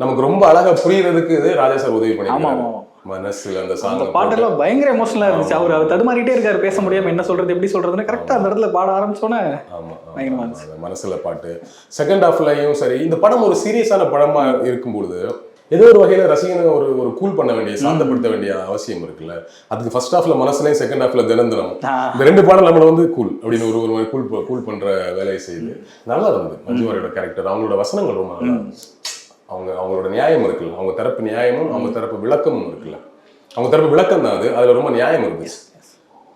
நமக்கு ரொம்ப அழகா புரியறதுக்கு ராஜா சார் உதவி பண்ணிருக்காங்க. மனசுல அந்த சாங் பாட்டெல்லாம் பயங்கர எமோஷனலா இருந்துச்சு. அவர் தடுமாறிட்டே இருக்காரு, பேச முடியாம என்ன சொல்றது எப்படி சொல்றதுன்னு கரெக்டா அந்த இடத்துல பாட ஆரம்பிச்சோன்னே மனசுல பாட்டு. செகண்ட் ஹாஃப்லயும் சரி, இந்த படம் ஒரு சீரியஸான படமா இருக்கும்போது ஏதோ ஒரு வகையில ரசிகனை ஒரு கூல் பண்ண வேண்டிய, சாந்தப்படுத்த வேண்டிய அவசியம் இருக்குல்ல. அதுக்கு ஃபர்ஸ்ட் ஹாஃப்ல மனசுலையும் செகண்ட் ஹாஃப்ல தினந்திரம் இந்த 2 பாடம் நம்மள வந்து கூல் அப்படின்னு ஒரு கூல் பண்ற வேலையை செய்யுது. நல்லா இருந்தது மஞ்சு வாரியோட கேரக்டர். அவங்களோட வசனங்கள் ரொம்ப நல்லா இருந்துச்சு. அவங்களோட நியாயம் இருக்குல்ல, அவங்க தரப்பு நியாயமும் அவங்க தரப்பு விளக்கமும் இருக்குல்ல. அவங்க தரப்பு விளக்கம் தான் அதுல ரொம்ப நியாயம் இருந்துச்சு.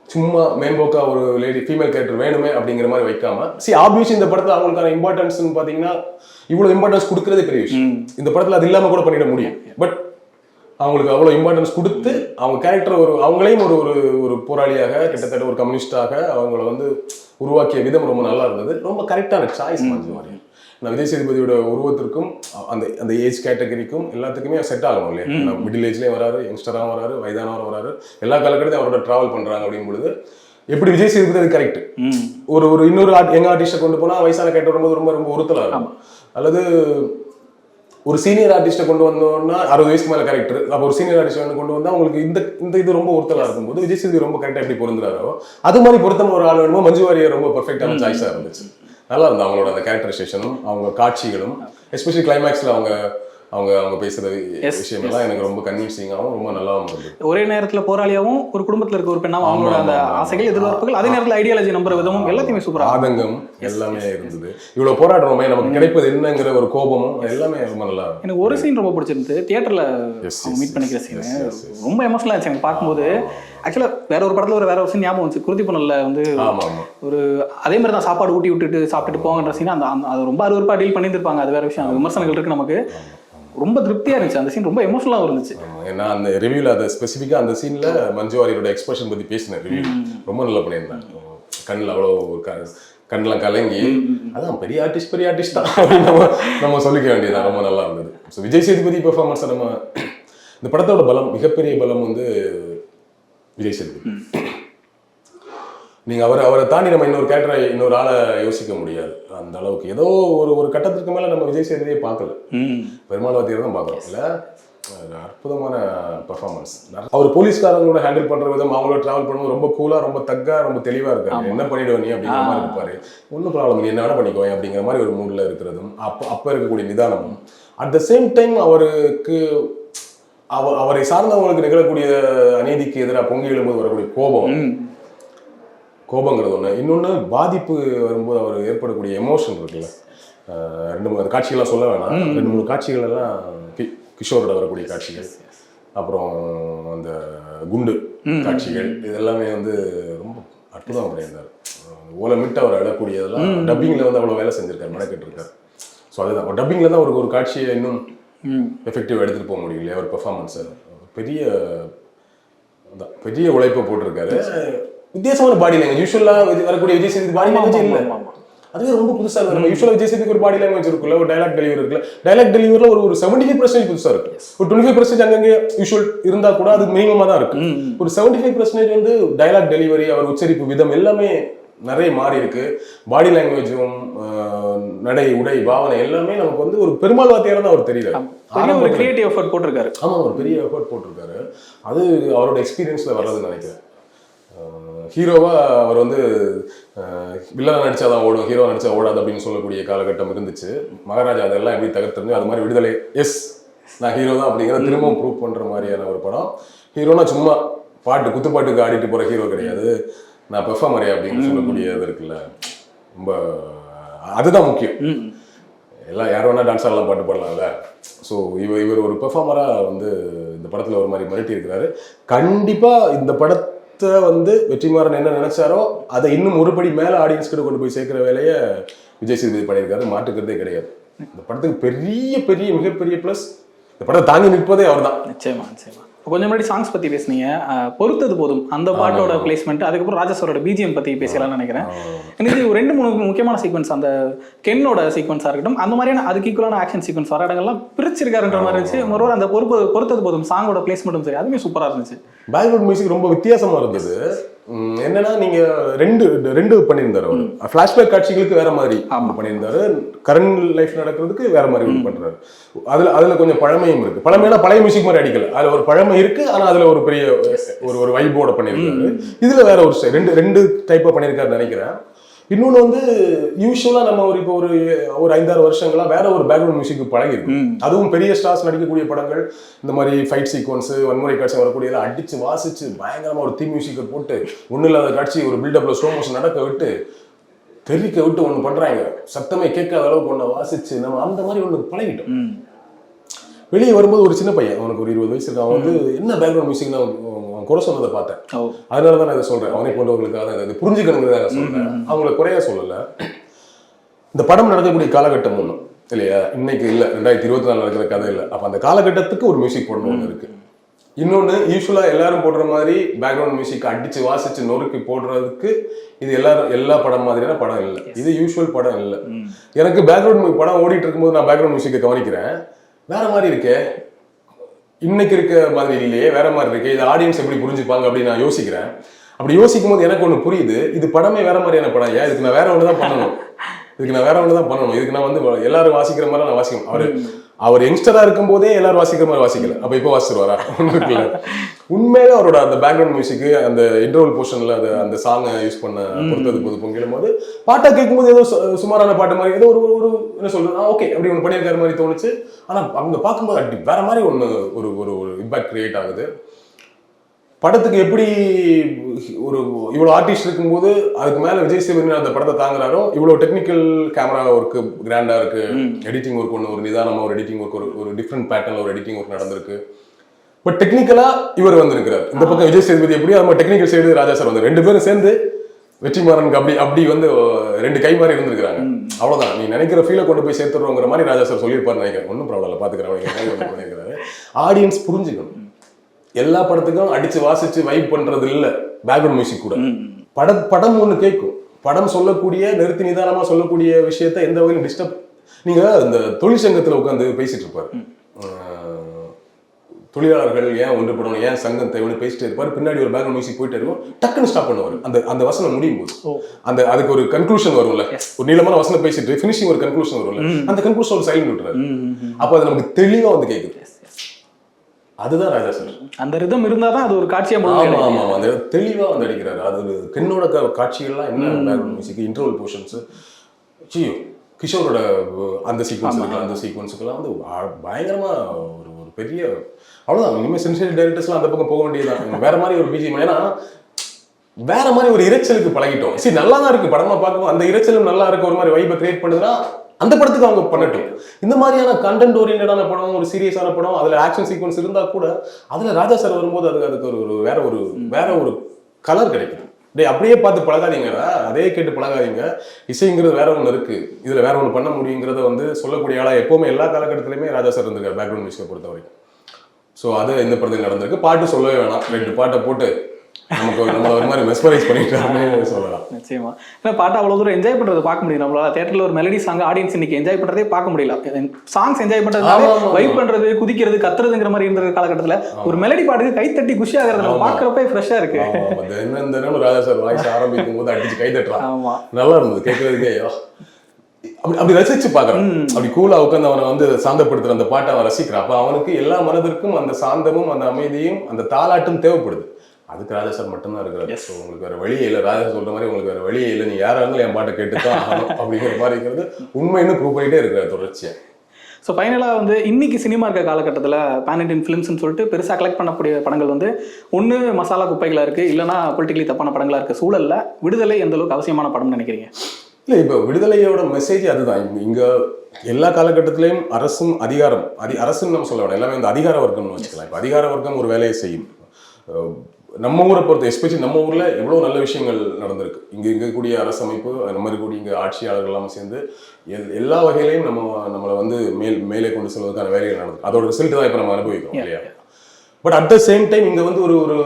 சும்மா மேம்போக்கா ஒரு லேடி ஃபீமேல் கேரக்டர் வேணுமே அப்படிங்கிற மாதிரி வைக்காம, ஆப்வியஸ் இந்த படத்துல அவங்களுக்கான இம்பார்ட்டன்ஸ் பாத்தீங்கன்னா இவ்வளவு இம்பார்ட்டன்ஸ் கொடுக்கறதே பெரிய விஷயம். இந்த படத்துல அது இல்லாம கூட பண்ணிட முடியும். பட் அவங்களுக்கு அவ்வளவு இம்பார்ட்டன்ஸ் கொடுத்து அவங்க கேரக்டர் அவங்களையும் ஒரு போராளியாக, கிட்டத்தட்ட ஒரு கம்யூனிஸ்டாக அவங்கள வந்து உருவாக்கிய விதம் ரொம்ப நல்லா இருந்தது. ரொம்ப கரெக்டான சாய்ஸ் மஞ்சு வாரியர். நான் விஜய் சேதுபதியோட உருவத்திற்கும் அந்த ஏஜ் கேட்டகரிக்கும் எல்லாத்துக்குமே செட் ஆகணும் இல்லையா? மிடில் ஏஜ்லயும் வராரு, யங்ஸ்டராகவும் வராரு, வயதானவரும் வராரு, எல்லா காலகட்டத்தையும் அவரோட டிராவல் பண்றாங்க அப்படிங்கும் பொழுது எப்படி விஜய் சேதுபதி அது கரெக்ட். இன்னொரு யங் ஆர்டிஸ்ட கொண்டு போனா வயசான கேட்ட வரும்போது ரொம்ப ரொம்ப உறுத்தலா இருக்கும். அல்லது ஒரு சீனியர் ஆர்டிஸ்ட கொண்டு வந்தோம்னா 60 வயசுக்கு மேல கேரக்டர், அப்போ ஒரு சீனியர் ஆர்டிஸ்ட் கொண்டு வந்தா உங்களுக்கு இந்த இது ரொம்ப உறுத்தலா இருக்கும்போது விஜய் சேதுபதி ரொம்ப கரெக்டா எப்படி பொருந்துறாரோ அது மாதிரி பொருத்தம் ஒரு ஆள் வேணுமோ மஞ்சு வாரியர் ரொம்ப பெர்ஃபெக்டான சாய்ஸா இருந்துச்சு. நல்லா இருந்தது அவங்களோட அந்த கேரக்டரைசேஷனும் அவங்க காட்சிகளும், எஸ்பெஷலி கிளைமேக்ஸ்ல அவங்க பேசுற விஷயம் எல்லாம் எனக்கு ரொம்ப கன்வின்சிங்காகவும் ரொம்ப நல்லாவும் இருந்தது. ஒரே நேரத்துல போராளியாவும் ஒரு குடும்பத்துல இருக்க ஒரு பெண்ணாவும் அவங்களோட அந்த ஆசைகள், எதிர்பார்ப்புகள், அதே நேரத்துல ஐடியாலஜி நம்புற விதமும் எல்லாத்தையுமே சூப்பரா, ஆதங்கம் எல்லாமே இருந்தது. இவ்வளவு போராடுறோமே, நமக்கு கிடைப்பது என்னங்கிற ஒரு கோபமும் எல்லாமே ரொம்ப நல்லா இருக்கும். எனக்கு ஒரு சீன் ரொம்ப பிடிச்சிருந்தது, தியேட்டர்ல மீட் பண்ணிக்கிற சீன் ரொம்ப எமோஷனலா இருந்துச்சு எனக்கு பார்க்கும்போது. ஆக்சுவலா வேற ஒரு படத்துல வேற ஒரு சீன் ஞாபகம் வந்துச்சு. குருதி புனல்ல வந்து ஆமா ஆமா ஒரு அதே மாதிரி தான் சாப்பாடு ஊட்டி விட்டுட்டு சாப்பிட்டுட்டு போங்கன்ற சீன் அது ரொம்ப அறுவறுப்பா டீல் பண்ணியிருப்பாங்க. அது வேற விஷயம். அது விமர்சனங்கள் இருக்கு நமக்கு. ரொம்ப திருப்தியா இருந்துச்சு அந்த சீன். ரொம்ப எமோஷனலா இருந்துச்சு. ஏன்னா அந்த ரிவ்யூல அதை ஸ்பெசிஃபிக்கா அந்த சீன்ல மஞ்சு வாரியரோட எக்ஸ்பிரஷன் பத்தி பேசினேன். ரிவ்யூ ரொம்ப நல்லா பண்ணியிருந்தாங்க. கண்ணில் அவ்வளோ கண்ணெலாம் கலங்கி அதான் பெரிய ஆர்டிஸ்ட் தான் அப்படின்னு நம்ம சொல்லிக்க வேண்டியதான். ரொம்ப நல்லா இருந்தது. ஸோ விஜய் சேதுபதி பெர்ஃபார்மன்ஸை நம்ம இந்த படத்தோட பலம், மிகப்பெரிய பலம் வந்து விஜய் சேதுபதி. நீங்க அவரை தாண்டி நம்ம இன்னொரு ஆளை யோசிக்க முடியாது. அந்த அளவுக்கு ஏதோ ஒரு கட்டத்துக்கு மேல நம்ம விஜய் சேதுபதியை பார்க்கல, பெருமாள் வாத்தியார் தான் பார்க்குறோம். இல்ல அற்புதமான பெர்ஃபார்மன்ஸ். அவர் போலீஸ்காரங்களோட ஹேண்டில் பண்ற விதம், அவங்களோட டிராவல் பண்ணும்போது ரொம்ப கூலா, ரொம்ப தக்கா, ரொம்ப தெளிவா இருக்காரு. என்ன பண்ணிடுவ நீ அப்படிங்கிற மாதிரி இருப்பாரு. ஒன்றும் ப்ராப்ளம், நீ என்ன வேணா பண்ணிக்குவேன் அப்படிங்கிற மாதிரி ஒரு மூட்ல இருக்கிறதும், அப்ப இருக்கக்கூடிய நிதானமும், அட் த சேம் டைம் அவரை சார்ந்தவங்களுக்கு நிகழக்கூடிய அநீதிக்கு எதிராக பொங்கி எழும்போது வரக்கூடிய கோபங்கிறது ஒன்று. இன்னொன்று பாதிப்பு வரும்போது அவர் ஏற்படக்கூடிய எமோஷன் இருக்குல்ல. 2-3 காட்சிகள்லாம் சொல்ல வேணாம். 2-3 காட்சிகள் எல்லாம் கிஷோரோட வரக்கூடிய காட்சிகள், அப்புறம் அந்த குண்டு காட்சிகள், இதெல்லாமே வந்து ரொம்ப அற்புதம் பண்ணியிருந்தார். ஓலமிட்டு அவர் அழக்கூடியதெல்லாம் டப்பிங்கில் வந்து அவ்வளோ வேலை செஞ்சிருக்காரு, மெனக்கெட்டு இருக்காரு. ஸோ அதுதான் டப்பிங்கில் தான் ஒரு காட்சியை இன்னும் எஃபெக்டிவ் எடுத்துகிட்டு போக முடியல. அவர் பெர்ஃபார்மன்ஸை பெரிய உழைப்பை போட்டிருக்காரு. வித்தியாசமான பாடி லாங்குவேஜ். யூஸ்வலாக வரக்கூடிய விஜய் சேதுபதி பாடி லாங்குவேஜ் இல்லை, அதுவே ரொம்ப புதுசாக இருக்கும். நம்ம யூஸ்வலாக விஜய் சேதுபதி ஒரு பாடி லாங்குவேஜ் இருக்குல்ல, ஒரு டைலாக் டெலிவரி இருக்குல்ல. டைலாக் டெலிவரியில் ஒரு 75% புதுசாக இருக்கு. ஒரு 25% அங்கங்கே யூஸ்வல் இருந்தால் கூட அது மினிமமாக தான் இருக்கு. ஒரு 75% வந்து டைலாக் டெலிவரி, அவர் உச்சரிப்பு விதம் எல்லாமே நிறைய மாறி இருக்கு. பாடி லாங்குவேஜும், நடை, உடை, பாவனை எல்லாமே நமக்கு வந்து ஒரு பெருமாள் வாத்தியாரா தான் அவர் தெரியல. ஒரு கிரியேட்டிவ் எஃபர்ட் போட்டிருக்காரு. ஆமா, ஒரு பெரிய எஃபர்ட் போட்டிருக்காரு. அது அவரோட எக்ஸ்பீரியன்ஸ்ல வர்றதுன்னு நினைக்கிறேன். ஹீரோவா அவர் வந்து வில்லனா நடிச்சாதான் ஓடும், ஹீரோவா நடிச்சா ஓடாது அப்படின்னு சொல்லக்கூடிய காலகட்டம் இருந்துச்சு. மகாராஜா அதெல்லாம் எப்படி தகர்த்து, அது மாதிரி விடுதலை, எஸ் நான் ஹீரோ தான் அப்படிங்கிறத திரும்பவும் ப்ரூவ் பண்ற மாதிரியான ஒரு படம். ஹீரோனா சும்மா குத்துப்பாட்டுக்கு ஆடிட்டு போற ஹீரோ கிடையாது, நான் பெர்ஃபார்மரே அப்படின்னு சொல்லக்கூடியது இருக்குல்ல. ரொம்ப அதுதான் முக்கியம். எல்லாம் யார் வேணா டான்ஸ் ஆடலாம், பாட்டு பாடலாம்ல. ஸோ இவர் ஒரு பெர்ஃபார்மராக வந்து இந்த படத்தில் ஒரு மாதிரி மிரட்டி இருக்கிறாரு. கண்டிப்பாக இந்த படத்தை வந்து வெற்றிமாறன் என்ன நினைச்சாரோ அதை இன்னும் ஒரு படி மேலே ஆடியன்ஸ் கிட்ட கொண்டு போய் சேர்க்கிற வேலையை விஜய் சேதுபதி பண்ணியிருக்காரு. மாற்றுக்கிறதே கிடையாது. இந்த படத்துக்கு மிகப்பெரிய ப்ளஸ், இந்த படத்தை தாங்கி நிற்பதே அவர் தான். நிச்சயமா. கொஞ்சம் முன்னாடி சாங்ஸ் பத்தி பேசுனீங்க. பொறுத்தது போதும் அந்த பாட்டோட பிளேஸ்மெண்ட், அதுக்கப்புறம் ராஜஸ்வரோட பிஜிஎம் பத்தி பேசலாம்னு நினைக்கிறேன். எனக்கு 2-3 முக்கியமான சீக்வன்ஸ், அந்த கென்னோட சீக்வன்ஸா இருக்கட்டும், அந்த மாதிரியான அதுக்கு ஈக்குவலான ஆக்ஷன் சீக்வன்ஸ் வர இடங்கள்லாம் பிரிச்சிருக்காருன்ற மாதிரி இருந்துச்சு. மறுபடியும் அந்த பொறுத்தது போதும் சாங்கோட பிளேஸ்மெண்ட்டும் சரி, அதுவுமே சூப்பரா இருந்துச்சு. பேக்ரவுண்ட் மியூசிக் ரொம்ப வித்தியாசமா இருந்தது. என்னன்னா நீங்க ரெண்டு பண்ணியிருந்தாரு. அவர் ஃபிளாஷ்பேக் காட்சிகளுக்கு வேற மாதிரி பண்ணியிருந்தாரு, கரண்ட் லைஃப் நடக்கிறதுக்கு வேற மாதிரி பண்றாரு. அதுல கொஞ்சம் பழமையும் இருக்கு. பழமையான பழைய மியூசிக் மாதிரி அடிக்கல, அதுல ஒரு பழமை இருக்கு, ஆனா அதுல ஒரு பெரிய ஒரு வைபோட பண்ணியிருக்காரு. இதுல வேற ஒரு ரெண்டு டைப்பா பண்ணியிருக்காரு நினைக்கிறேன். இன்னொன்று வந்து யூஸ்வலா நம்ம இப்போ ஒரு 5-6 வருஷங்களா வேற ஒரு பேக்ரவுண்ட் மியூசிக் பழகிருக்கு. அதுவும் பெரிய ஸ்டார்ஸ் நடிக்கக்கூடிய படங்கள், இந்த மாதிரி ஃபைட் சீக்வன்ஸ், வன்முறை காட்சி வரக்கூடிய அடிச்சு வாசிச்சு பயங்கரமா ஒரு தீம் மியூசிக்கை போட்டு ஒன்றும் இல்லாத காட்சி ஒரு பில்டப்ல ஸ்லோ மோஷன் நடக்க விட்டு தெரிவிக்க விட்டு ஒன்று பண்றாங்க, சத்தமே கேட்காத அளவுக்கு ஒன்று வாசிச்சு நம்ம அந்த மாதிரி ஒன்று பழகிட்டோம். வெளியே வரும்போது ஒரு சின்ன பையன், அவனுக்கு ஒரு 20 வயசு இருக்கு, அவன் வந்து என்ன பேக்ரவுண்ட் மியூசிக்னா குறை சொன்னதை பார்த்தேன். அதனாலதான் நான் இதை சொல்றேன். அவனை போன்றவர்களுக்காக இதை புரிஞ்சுக்கணுங்கிறத சொல்றேன், அவங்கள குறைய சொல்லல. இந்த படம் நடக்கக்கூடிய காலகட்டம் ஒண்ணு இல்லையா, இன்னைக்கு இல்ல, 2024 நடக்கிற கதை இல்லை. அப்ப அந்த காலகட்டத்துக்கு ஒரு மியூசிக் போடணும் ஒன்று இருக்கு. இன்னொன்னு யூஸ்வலா எல்லாரும் போடுற மாதிரி பேக்ரவுண்ட் மியூசிக் அடிச்சு வாசிச்சு நொறுக்கி போடுறதுக்கு இது எல்லா படம் மாதிரியான படம் இல்லை. இது யூஸ்வல் படம் இல்லை. எனக்கு பேக்ரவுண்ட் படம் ஓடிட்டு இருக்கும்போது நான் பேக்ரவுண்ட் மியூசிக்கை கவனிக்கிறேன், வேற மாதிரி இருக்கே, இன்னைக்கு இருக்க மாதிரி இல்லையே, வேற மாதிரி இருக்கு, இது ஆடியன்ஸ் எப்படி புரிஞ்சுப்பாங்க அப்படின்னு நான் யோசிக்கிறேன். அப்படி யோசிக்கும் போது எனக்கு ஒண்ணு புரியுது, இது படமே வேற மாதிரியான படம். ஏன் இதுக்கு நான் வேற ஒண்ணுதான் பண்ணணும், இதுக்கு நான் வந்து எல்லாரும் வாசிக்கிற மாதிரி நான் வாசிக்கணும். அவர் யங்ஸ்டரா இருக்கும் போதே எல்லாரும் வாசிக்கிற மாதிரி வாசிக்கல, அப்ப இப்ப வாசிச்சிருவாரா இருக்குல்ல. உண்மையிலே அவரோட அந்த பேக்ரவுண்ட் மியூசிக், அந்த இன்டர்வல் போர்ஷன்ல அந்த சாங்கை யூஸ் பண்ண பொறுத்தது போது பொங்கிடும் போது பாட்டா கேட்கும்போது ஏதோ சுமாரான பாட்டு மாதிரி ஏதோ ஒரு என்ன சொல்றது, ஓகே அப்படி ஒன்று பண்ணியிருக்காரு மாதிரி தோணுச்சு. ஆனா அங்க பார்க்கும்போது அப்படி வேற மாதிரி ஒரு இம்பாக்ட் கிரியேட் ஆகுது. படத்துக்கு எப்படி இவ்வளவு ஆர்டிஸ்ட் இருக்கும்போது அதுக்கு மேல விஜய் சேதுபதி அந்த படத்தை தாங்குறாரோ, இவ்வளவு டெக்னிக்கல் கேமரா ஒர்க் கிராண்டா இருக்கு, எடிட்டிங் ஒர்க் ஒன்று ஒரு நிதானமா ஒரு எடிட்டிங் ஒர்க், ஒரு டிஃப்ரெண்ட் பேட்டர்ன்ல ஒரு எடிட்டிங் ஒர்க் நடந்திருக்கு. பட் டெக்னிக்கலா இவர் வந்திருக்கிறார். இந்த பக்கம் விஜய் சேதுபதி எப்படியோ நம்ம டெக்னிக்கல் சைடு ராஜா சார் வந்து 2 பேரும் சேர்ந்து வெற்றிமாறனுக்கு அப்படி வந்து 2 கை மாதிரி இருந்திருக்காங்க. அவ்வளவுதான், நீ நினைக்கிற ஃபீலை கொண்டு போய் சேர்த்துறோங்கிற மாதிரி ராஜா சார் சொல்லியிருப்பாரு நினைக்கிறேன். ஒன்றும் ப்ராப்ளம் இல்லை, பாத்துக்கிறேன். ஆடியன்ஸ் புரிஞ்சுக்கணும், எல்லா படத்துக்கும் அடிச்சு வாசிச்சு வைப் பண்றது இல்ல. பேக்ரவுண்ட் மியூசிக் கூட படம் ஒண்ணு கேட்கும். படம் சொல்லக்கூடிய நிறுத்தி நிதானமா சொல்லக்கூடிய விஷயத்த எந்த வகையிலும் டிஸ்டர்ப். நீங்க இந்த தொழிற்சங்கத்துல உட்காந்து பேசிட்டு இருப்பாரு, தொழிலாளர்கள் ஏன் ஒன்றுபடணும், ஏன் சங்கம் தேவைன்னு பேசிட்டு இருப்பாரு. பின்னாடி ஒரு பேக்ரவுண்ட் மியூசிக் போயிட்டு இருக்கும், டக்குன்னு ஸ்டாப் பண்ணுவாரு. அந்த வசனம் முடியும் போது அதுக்கு ஒரு கன்க்ளூஷன் வரும்ல, ஒரு நீளமான வசனம் பேசிட்டு ஃபினிஷிங் ஒரு கன்க்ளூஷன் வரும்ல, அந்த கன்க்ளூஷன் ஒரு சைலண்ட் விட்டுறாரு. அப்ப அது நமக்கு தெளிவா வந்து கேக்குது. அதுதான் ராஜா சார். அந்த ரிதம் இருந்தாதான் அது ஒரு காட்சியா முடியும். ஆமா, அந்த தெளிவா வந்து அடிக்கிறாரு. அது ஒரு பெண்ணோட காட்சிகள்லாம் என்ன பேக்ரவுண்ட் மியூசிக், இன்டர்வல் போர்ஷன்ஸ், கிஷோரோட அந்த சீக்வன்ஸ் இருக்கு, அந்த சீக்வன்ஸுக்கெல்லாம் வந்து பயங்கரமா ஒரு பெரிய அவ்வளவுதான். இனிமேல் சென்சேஷன் டைரக்டர்ஸ்லாம் அந்த பக்கம் போக வேண்டியதுதான். வேற மாதிரி ஒரு பிஜிஎம், ஏன்னா வேற மாதிரி ஒரு இறைச்சலுக்கு பழகிட்டோம். சரி, நல்லா தான் இருக்கு படமா பார்க்கும், அந்த இறைச்சலும் நல்லா இருக்கு, ஒரு மாதிரி வைப்பை கிரியேட் பண்ணுதுன்னா அந்த படத்துக்கு அவங்க பண்ணட்டும். இந்த மாதிரியான கண்டென்ட் ஓரியன்டான படம், ஒரு சீரியஸான படம், அதுல ஆக்ஷன் சீக்வன்ஸ் இருந்தா கூட அதுல ராஜா சார் வரும்போது அதுக்கு ஒரு வேற ஒரு கலர் கிடைக்குது. அப்படியே பார்த்து பழகாதீங்கடா, அதே கேட்டு பழகாதீங்க. இசைங்கிறது வேற ஒன்று இருக்கு, இதுல வேற ஒன்று பண்ண முடியுங்கிறத வந்து சொல்லக்கூடிய ஆளா எப்பவுமே எல்லா காலகட்டத்திலுமே ராஜா சார் இருந்திருக்காரு பேக்ரவுண்ட் மியூசிக்கை பொறுத்த வரைக்கும். ஸோ அது இந்த படத்தில் நடந்திருக்கு. பாட்டு சொல்லவே வேணாம், 2 பாட்டை போட்டு நம்ம ஒரு மாதிரி மெஸ்மரைஸ் பண்ணிட்டாருன்னு சொல்லலாம். நிச்சயமா, ஏன்னா பாட்டு அவ்வளவு தூரம் என்ஜாய் பண்றது பார்க்க முடியும் நம்மளால. தியேட்டர்ல ஒரு மெலடி சாங் ஆடியன்ஸ் இன்னைக்கு என்ஜாய் பண்றதே பார்க்க முடியல. சாங்ஸ் என்ஜாய் பண்றது, வைப் பண்றது, குதிக்கிறது, கத்துறதுங்கிற மாதிரி இருந்த காலகட்டத்துல ஒரு மெலடி பாட்டுக்கு கைத்தட்டி குஷி ஆகிறது நம்ம பாக்குறப்ப ஃப்ரெஷ்ஷா இருக்கு. என்ன ராஜா சார் வாய்ஸ் ஆரம்பிக்கும் போது அடிச்சு கை தட்டுறான், நல்லா இருந்தது கேட்கறதுக்கே. அப்படி ரசிச்சு பாக்குறான், அப்படி கூலா உட்காந்து அவனை வந்து சாந்தப்படுத்துற அந்த பாட்டை அவன் ரசிக்கிறான். அப்ப அவனுக்கு எல்லா மனதிற்கும் அந்த சாந்தமும் அந்த அமைதியும் அந்த தாலாட்டும் தேவைப்படுது. அதுக்கு ராஜா சார் மட்டும்தான் இருக்கிறாரு. ஸோ உங்களுக்கு வேற வழியே இல்லை, ராஜா சொல்ற மாதிரி உங்களுக்கு வேற வழியே இல்லை, நீ யாரா இருந்தாலும் என் பாட்டை கேட்டுதான் ஆகணும் அப்படிங்கிற மாதிரி இருக்கிறது உண்மைன்னு ப்ரூவ் பண்ணிட்டே இருக்கிறார் தொடர்ச்சியா. ஸோ ஃபைனலாக வந்து இன்னைக்கு சினிமா இருக்க காலகட்டத்தில் பேன் இண்டியன் ஃபிலிம்ஸ்னு சொல்லிட்டு பெருசாக கலெக்ட் பண்ணக்கூடிய படங்கள் வந்து ஒன்று மசாலா குப்பைகளாக இருக்குது, இல்லைனா பொலிட்டிக்கலி தப்பான படங்களாக இருக்குது. சூழலில் விடுதலை எந்த அளவுக்கு அவசியமான படம்னு நினைக்கிறீங்க? இல்லை, இப்போ விடுதலையோட மெசேஜ் அதுதான். இங்கே எல்லா காலகட்டத்திலையும் அரசும் அதிகாரம் அரசுன்னு நம்ம சொல்ல வேண்டாம், எல்லாமே வந்து அதிகார வர்க்கம்னு வச்சுக்கலாம். இப்போ அதிகார வர்க்கம் ஒரு வேலையை செய்யும். நம்ம ஊரை பொறுத்த எஸ்பெஷலி நம்ம ஊரில் எவ்வளோ நல்ல விஷயங்கள் நடந்திருக்கு. இங்கே இருக்கக்கூடிய அரசமைப்பு, நம்ம இருக்கக்கூடிய இங்கே ஆட்சியாளர்கள் எல்லாம் சேர்ந்து எல்லா வகையிலையும் நம்மளை வந்து மேலே கொண்டு செல்வதற்கான வேலைகள் நடந்திருக்கு. அதோட ரிசல்ட் தான் இப்போ நம்ம அனுபவிக்கிறோம் இல்லையா? But at the same time இங்கே வந்து ஒரு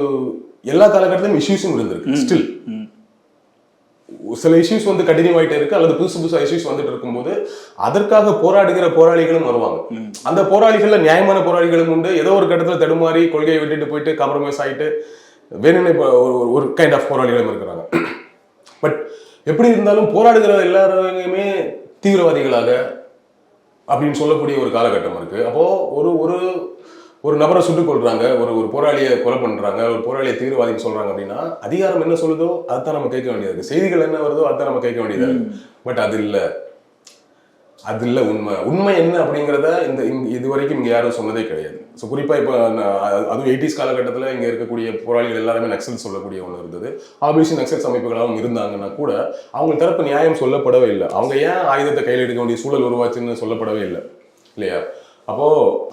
எல்லா காலகட்டத்திலும் இஷ்யூஸும் இருந்திருக்கு. ஸ்டில் சில இஷ்யூஸ் வந்து கண்டினியூ ஆகிட்டே இருக்கு, அல்லது புதுசா இஷ்யூஸ் வந்துட்டு இருக்கும்போது அதற்காக போராடுகிற போராளிகளும் வருவாங்க. அந்த போராளிகள்ல நியாயமான போராளிகளும் உண்டு, ஏதோ ஒரு கட்டத்தில் தடுமாறி கொள்கையை விட்டுட்டு போயிட்டு காம்ப்ரமைஸ் ஆகிட்டு வேணும்னு ஒரு கைண்ட் ஆஃப் போராளிகளும் இருக்கிறாங்க. பட் எப்படி இருந்தாலும் போராடுகிற எல்லாருமே தீவிரவாதிகளாக அப்படின்னு சொல்லக்கூடிய ஒரு காலகட்டம் இருக்கு. அப்போ ஒரு நபரை சுட்டுக் கொள்றாங்க, ஒரு போராளியை கொலை பண்றாங்க, ஒரு போராளியை தீவிரவாதின்னு சொல்றாங்க அப்படின்னா அதிகாரம் என்ன சொல்லுதோ அதான் நம்ம கேட்க வேண்டியது இருக்கு, செய்திகள் என்ன வருதோ அதான் நம்ம கேட்க வேண்டியதா இருக்கு. பட் அது இல்ல உண்மை என்ன அப்படிங்கிறத இது வரைக்கும் இங்க யாரும் சொன்னதே கிடையாது. ஸோ குறிப்பா இப்போ அதுவும் 80s காலகட்டத்தில் இங்க இருக்கக்கூடிய போராளிகள் எல்லாருமே நக்சல் சொல்லக்கூடிய ஒன்று இருந்தது. ஆபியஸ்லி நக்சல் அமைப்புகளாகவும் இருந்தாங்கன்னா கூட அவங்க தரப்பு நியாயம் சொல்லப்படவே இல்லை. அவங்க ஏன் ஆயுதத்தை கையில் எடுக்க வேண்டிய சூழல் உருவாச்சுன்னு சொல்லப்படவே இல்லை இல்லையா? அப்போ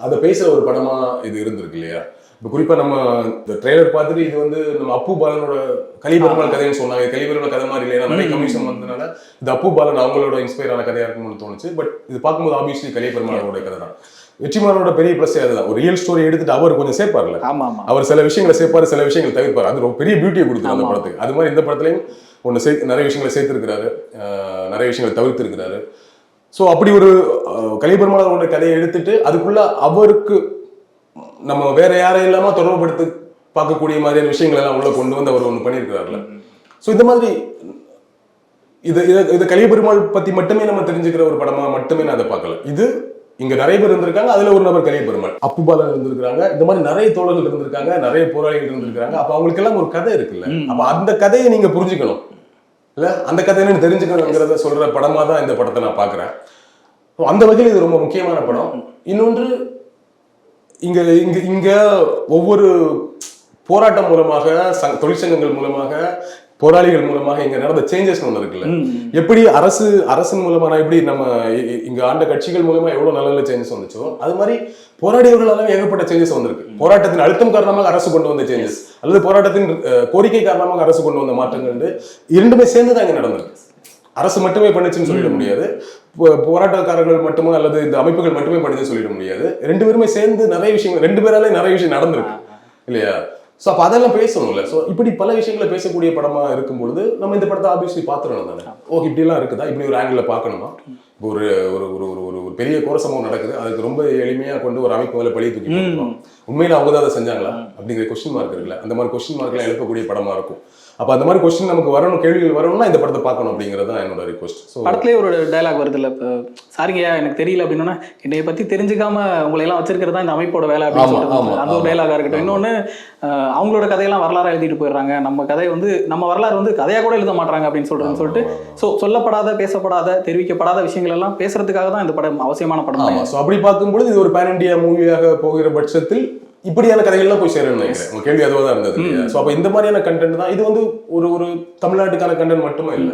அதை பேசுற ஒரு படமா இது இருந்திருக்கு இல்லையா? இப்போ குறிப்பா நம்ம இந்த ட்ரெய்லர் பார்த்துட்டு இது வந்து நம்ம அப்பு பாலனோட கலிபெருமாள் கதைன்னு சொன்னாங்க. கலிபெருமாள் கதை மாதிரி இல்லையா, நிறைய கமிஷன் வந்ததுனால இது அப்பு பாலன் அவங்களோட இன்ஸ்பயர் ஆன கதையா இருக்கும்னு தோணுச்சு. பட் இது பார்க்கும்போது ஆப்வியஸ்லி கலிபெருமாளோட கதை தான். வெற்றிமாறனோட பெரிய பிளஸ் அதுதான், ஒரு ரியல் ஸ்டோரி எடுத்துட்டு அவர் கொஞ்சம் சேர்ப்பார்ல, அவர் சில விஷயங்களை சேர்ப்பாரு, சில விஷயங்கள் தவிர்ப்பாரு. அது ரொம்ப பெரிய பியூட்டியை கொடுத்துரு அந்த படத்துக்கு. அது மாதிரி இந்த படத்துலையும் நிறைய விஷயங்களை சேர்த்திருக்கிறாரு, நிறைய விஷயங்களை தவிர்த்து இருக்கிறாரு. ஸோ அப்படி ஒரு கலிபெருமாளோட கதையை எடுத்துட்டு அதுக்குள்ள அவருக்கு நம்ம வேற யாரையும் இல்லாம தொடர்புபடுத்தி பார்க்கக்கூடிய மாதிரியான விஷயங்கள் எல்லாம் உள்ள கொண்டு வந்து அவர் ஒன்று பண்ணியிருக்கிறாருல. ஸோ இந்த மாதிரி இது கலிபெருமாள் பத்தி மட்டுமே நம்ம தெரிஞ்சுக்கிற ஒரு படமா மட்டுமே நான் அதை பார்க்கல. இது இங்க நிறைய பேர் இருந்திருக்காங்க, அதுல ஒரு நபர் கலிபெருமாள், அப்புபாலன் இருந்திருக்காங்க, இந்த மாதிரி நிறைய தோழர்கள் இருந்திருக்காங்க, நிறைய போராளிகள் இருந்திருக்காங்க. அப்ப அவங்களுக்கு எல்லாம் ஒரு கதை இருக்குல்ல, அப்ப அந்த கதையை நீங்க புரிஞ்சுக்கணும் இல்ல, அந்த கதை என்னன்னு தெரிஞ்சுக்கணுங்கிறத சொல்ற படமா தான் இந்த படத்தை நான் பாக்குறேன். அந்த வகையில் இது ரொம்ப முக்கியமான படம். இன்னொன்று இங்க இங்க இங்க ஒவ்வொரு போராட்டம் மூலமாக தொழிற்சங்கங்கள் மூலமாக போராளிகள் மூலமாக இங்க நடந்த சேஞ்சஸ் ஒண்ணு இருக்குல்ல, எப்படி அரசின் மூலமா எப்படி நம்ம இங்க ஆண்ட கட்சிகள் மூலமா எவ்வளவு நல்ல நல்ல சேஞ்சஸ் வந்துச்சோ அது மாதிரி போராடியவர்களால ஏகப்பட்ட சேஞ்சஸ் வந்திருக்கு. போராட்டத்தின் அழுத்தம் காரணமாக அரசு கொண்டு வந்த சேஞ்சஸ் அல்லது போராட்டத்தின் கோரிக்கை காரணமாக அரசு கொண்டு வந்த மாற்றங்கள் இரண்டுமே சேர்ந்து தான் இங்க நடந்திருக்கு. அரசு மட்டுமே பண்ணுச்சுன்னு சொல்லிட முடியாது, போராட்டக்காரர்கள் மட்டுமே அல்லது இந்த அமைப்புகள் மட்டுமே பண்ணுச்சுன்னு சொல்லிட முடியாது. ரெண்டு பேருமே சேர்ந்து நிறைய விஷயங்கள், ரெண்டு பேராலே நிறைய விஷயம் நடந்திருக்கு இல்லையா? ஸோ அப்போ அதெல்லாம் பேசணும்ல. ஸோ இப்படி பல விஷயங்களை பேசக்கூடிய படமா இருக்கும்பொழுது நம்ம இந்த படத்தை ஆப்வியஸ்லி பார்த்துடணும் தானே. ஓகே, இப்படிலாம் இருக்குதா, இப்படி ஒரு ஆங்கிள் பார்க்கணுமா? இப்போ ஒரு ஒரு ஒரு ஒரு ஒரு பெரிய கோர சம்பவம் நடக்குது, அதுக்கு ரொம்ப எளிமையா கொண்டு ஒரு அமைப்பு மேலே பழிய தூக்கி போட்டுருவோம். உண்மையில அவங்க தான் அதை செஞ்சாங்களா அப்படிங்கிற கொஸ்டின் மார்க் இருக்குல்ல, அந்த மாதிரி கொஸ்டின் மார்க்லாம் எழுப்பக்கூடிய படமா இருக்கும். அப்போ அந்த மாதிரி கொஸ்டின் நமக்கு வரணும், கேள்விகள் வரணும்னா இந்த படத்தை பார்க்கணும் அப்படிங்கிறது தான் என்னோட ரிக்வஸ்ட். ஸோ படத்துலேயே ஒரு டைலாக் வருது இல்லை, இப்போ சாரிங்கய்யா எனக்கு தெரியல அப்படின்னா என்னை பற்றி தெரிஞ்சுக்காம உங்களை எல்லாம் வச்சிருக்கிறது தான் இந்த அமைப்போட வேலை அப்படின்னு சொல்லிட்டு அந்த ஒரு டைலாக இருக்கட்டும். இன்னொன்று அவங்களோட கதையெல்லாம் வரலாறு எழுதிட்டு போயிடுறாங்க, நம்ம கதை நம்ம வரலாறு கதையாக கூட எழுத மாட்டாங்க அப்படின்னு சொல்லிட்டு சொல்லப்படாத, பேசப்படாத, தெரிவிக்கப்படாத விஷயங்கள் எல்லாம் பேசுறதுக்காக தான் இந்த படம் அவசியமான படம். ஸோ அப்படி பார்க்கும்போது இது ஒரு பேன் இண்டியா மூவியாக போகிற பட்சத்தில் இப்படியான கதைகள்லாம் போய் சேரணும்னு நினைக்கிறேன். உங்க கேள்வி அதுவாக தான் இருந்தது. ஸோ அப்போ இந்த மாதிரியான கண்டென்ட் தான் இது ஒரு ஒரு தமிழ்நாட்டுக்கான கண்டென்ட் மட்டுமே இல்லை,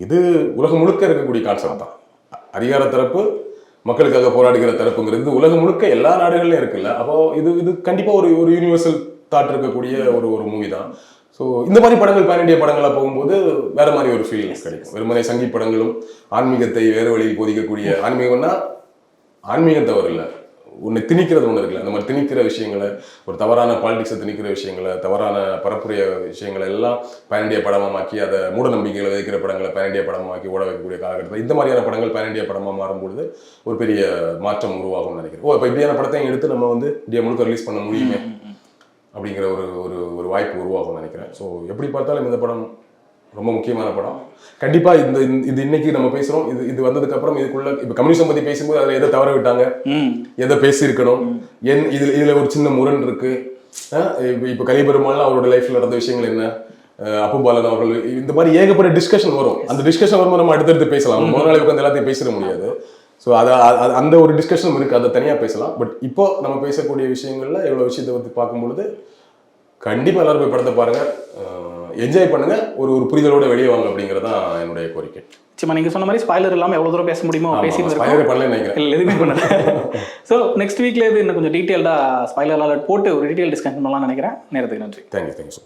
இது உலகம் முழுக்க இருக்கக்கூடிய கான்செப்ட் தான். அதிகார தரப்பு மக்களுக்காக போராடுகிற தரப்புங்கிறது உலகம் முழுக்க எல்லா நாடுகள்லையும் இருக்குல்ல. அப்போ இது கண்டிப்பா ஒரு யூனிவர்சல் தாட் இருக்கக்கூடிய ஒரு மூவி தான். ஸோ இந்த மாதிரி படங்கள் பேன் இண்டியா படங்களாக போகும்போது வேற மாதிரி ஒரு ஃபீலிங்ஸ் கிடைக்கும். வெறுமனை சங்கி படங்களும் ஆன்மீகத்தை வேறு வழியில் போதிக்கக்கூடிய, ஆன்மீகம்னா ஆன்மீகம் தவறு இல்லை, உன்னை திணிக்கிறது ஒன்று இருக்குல்ல, அந்த மாதிரி திணிக்கிற விஷயங்களை, ஒரு தவறான பாலிடிக்ஸை திணிக்கிற விஷயங்களை, தவறான பரப்புரைய விஷயங்களை எல்லாம் பேன் இண்டியா படமாக்கி, அதை மூட நம்பிக்கைகளை விதைக்கிற படங்களை பேன் இண்டியா படமாக்கி ஓட வைக்கக்கூடிய காலகட்டத்தில் இந்த மாதிரியான படங்கள் பேன் இண்டியா படமாக மாறும்பொழுது ஒரு பெரிய மாற்றம் உருவாகும்னு நினைக்கிறேன். இப்போ இப்படியான படத்தை எடுத்து நம்ம இந்தியா முழுக்க ரிலீஸ் பண்ண முடியுமே அப்படிங்கிற ஒரு வாய்ப்பு உருவாகும்னு நினைக்கிறேன். ஸோ எப்படி பார்த்தாலும் இந்த படம் ரொம்ப முக்கியமான படம். கண்டிப்பா இது இன்னைக்கு நம்ம பேசுறோம், இது வந்ததுக்கு அப்புறம் இதுக்குள்ள இப்ப கம்யூனிசம் பத்தி பேசும்போது அதுல எதை தவற விட்டாங்க, எதை பேசியிருக்கணும், இதுல ஒரு சின்ன முரண் இருக்கு. இப்ப கலிபெருமாள் அவரோட லைஃப்ல நடந்த விஷயங்கள் என்ன, அப்புபாலன் அவர்கள், இந்த மாதிரி ஏகப்பட்ட டிஸ்கஷன் வரும். அந்த டிஸ்கஷன் வரும்போது நம்ம அடுத்தடுத்து பேசலாம், முதல் நாளைக்கு வந்து எல்லாத்தையும் பேசிட முடியாது. ஸோ அந்த ஒரு டிஸ்கஷன் இருக்கு, அதை தனியா பேசலாம். பட் இப்போ நம்ம பேசக்கூடிய விஷயங்கள்ல எவ்வளவு விஷயத்தை வந்து பார்க்கும்பொழுது கண்டிப்பா எல்லாரும் போய் படத்தை பாருங்க, என்ஜாய் பண்ணுங்க, ஒரு புரிதலோட வெளியே வாங்க அப்படிங்கறதான் என்னுடைய கோரிக்கை. சும்மா நீங்க சொன்ன மாதிரி ஸ்பாயிலர் இல்லாம எவ்வளவு தூரம் பேச முடியுமோ பேசிட்டு ஸ்பாயிலர் பண்ணல நினைக்கிறேன், இல்ல எதுவுமே பண்ணல. சோ நெக்ஸ்ட் வீக்ல இது இன்னும் கொஞ்சம் டீடைல்டா ஸ்பாயிலர் அலர்ட் போட்டு ஒரு டீடைல் டிஸ்கஷன் பண்ணலாம்னு நினைக்கிறேன். நேரத்துக்கு நன்றி. தேங்க்யூ.